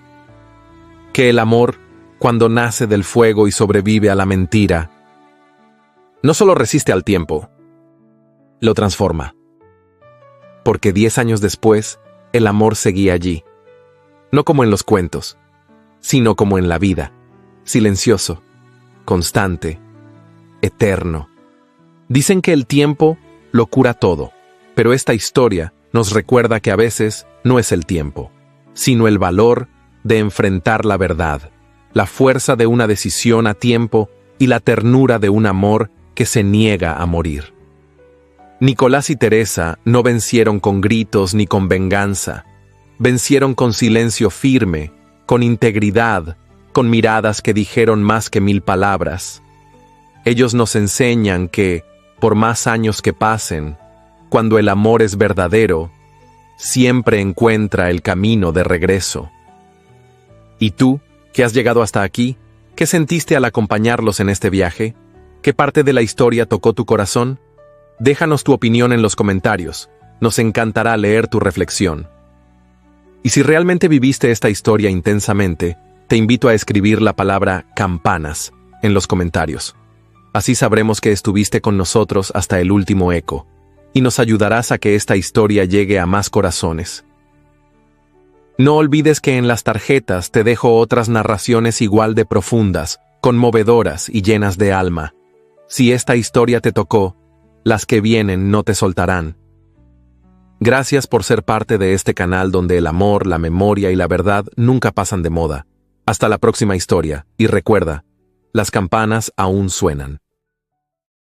que el amor, cuando nace del fuego y sobrevive a la mentira, no solo resiste al tiempo, lo transforma. Porque 10 años después, el amor seguía allí, no como en los cuentos, sino como en la vida, silencioso, constante, eterno. Dicen que el tiempo lo cura todo, pero esta historia nos recuerda que a veces no es el tiempo, sino el valor de enfrentar la verdad, la fuerza de una decisión a tiempo y la ternura de un amor que se niega a morir. Nicolás y Teresa no vencieron con gritos ni con venganza, vencieron con silencio firme, con integridad, con miradas que dijeron más que 1000 palabras. Ellos nos enseñan que, por más años que pasen, cuando el amor es verdadero, siempre encuentra el camino de regreso. ¿Y tú, que has llegado hasta aquí, qué sentiste al acompañarlos en este viaje? ¿Qué parte de la historia tocó tu corazón? Déjanos tu opinión en los comentarios. Nos encantará leer tu reflexión. Y si realmente viviste esta historia intensamente, te invito a escribir la palabra campanas en los comentarios. Así sabremos que estuviste con nosotros hasta el último eco, y nos ayudarás a que esta historia llegue a más corazones. No olvides que en las tarjetas te dejo otras narraciones igual de profundas, conmovedoras y llenas de alma. Si esta historia te tocó, las que vienen no te soltarán. Gracias por ser parte de este canal donde el amor, la memoria y la verdad nunca pasan de moda. Hasta la próxima historia, y recuerda, las campanas aún suenan.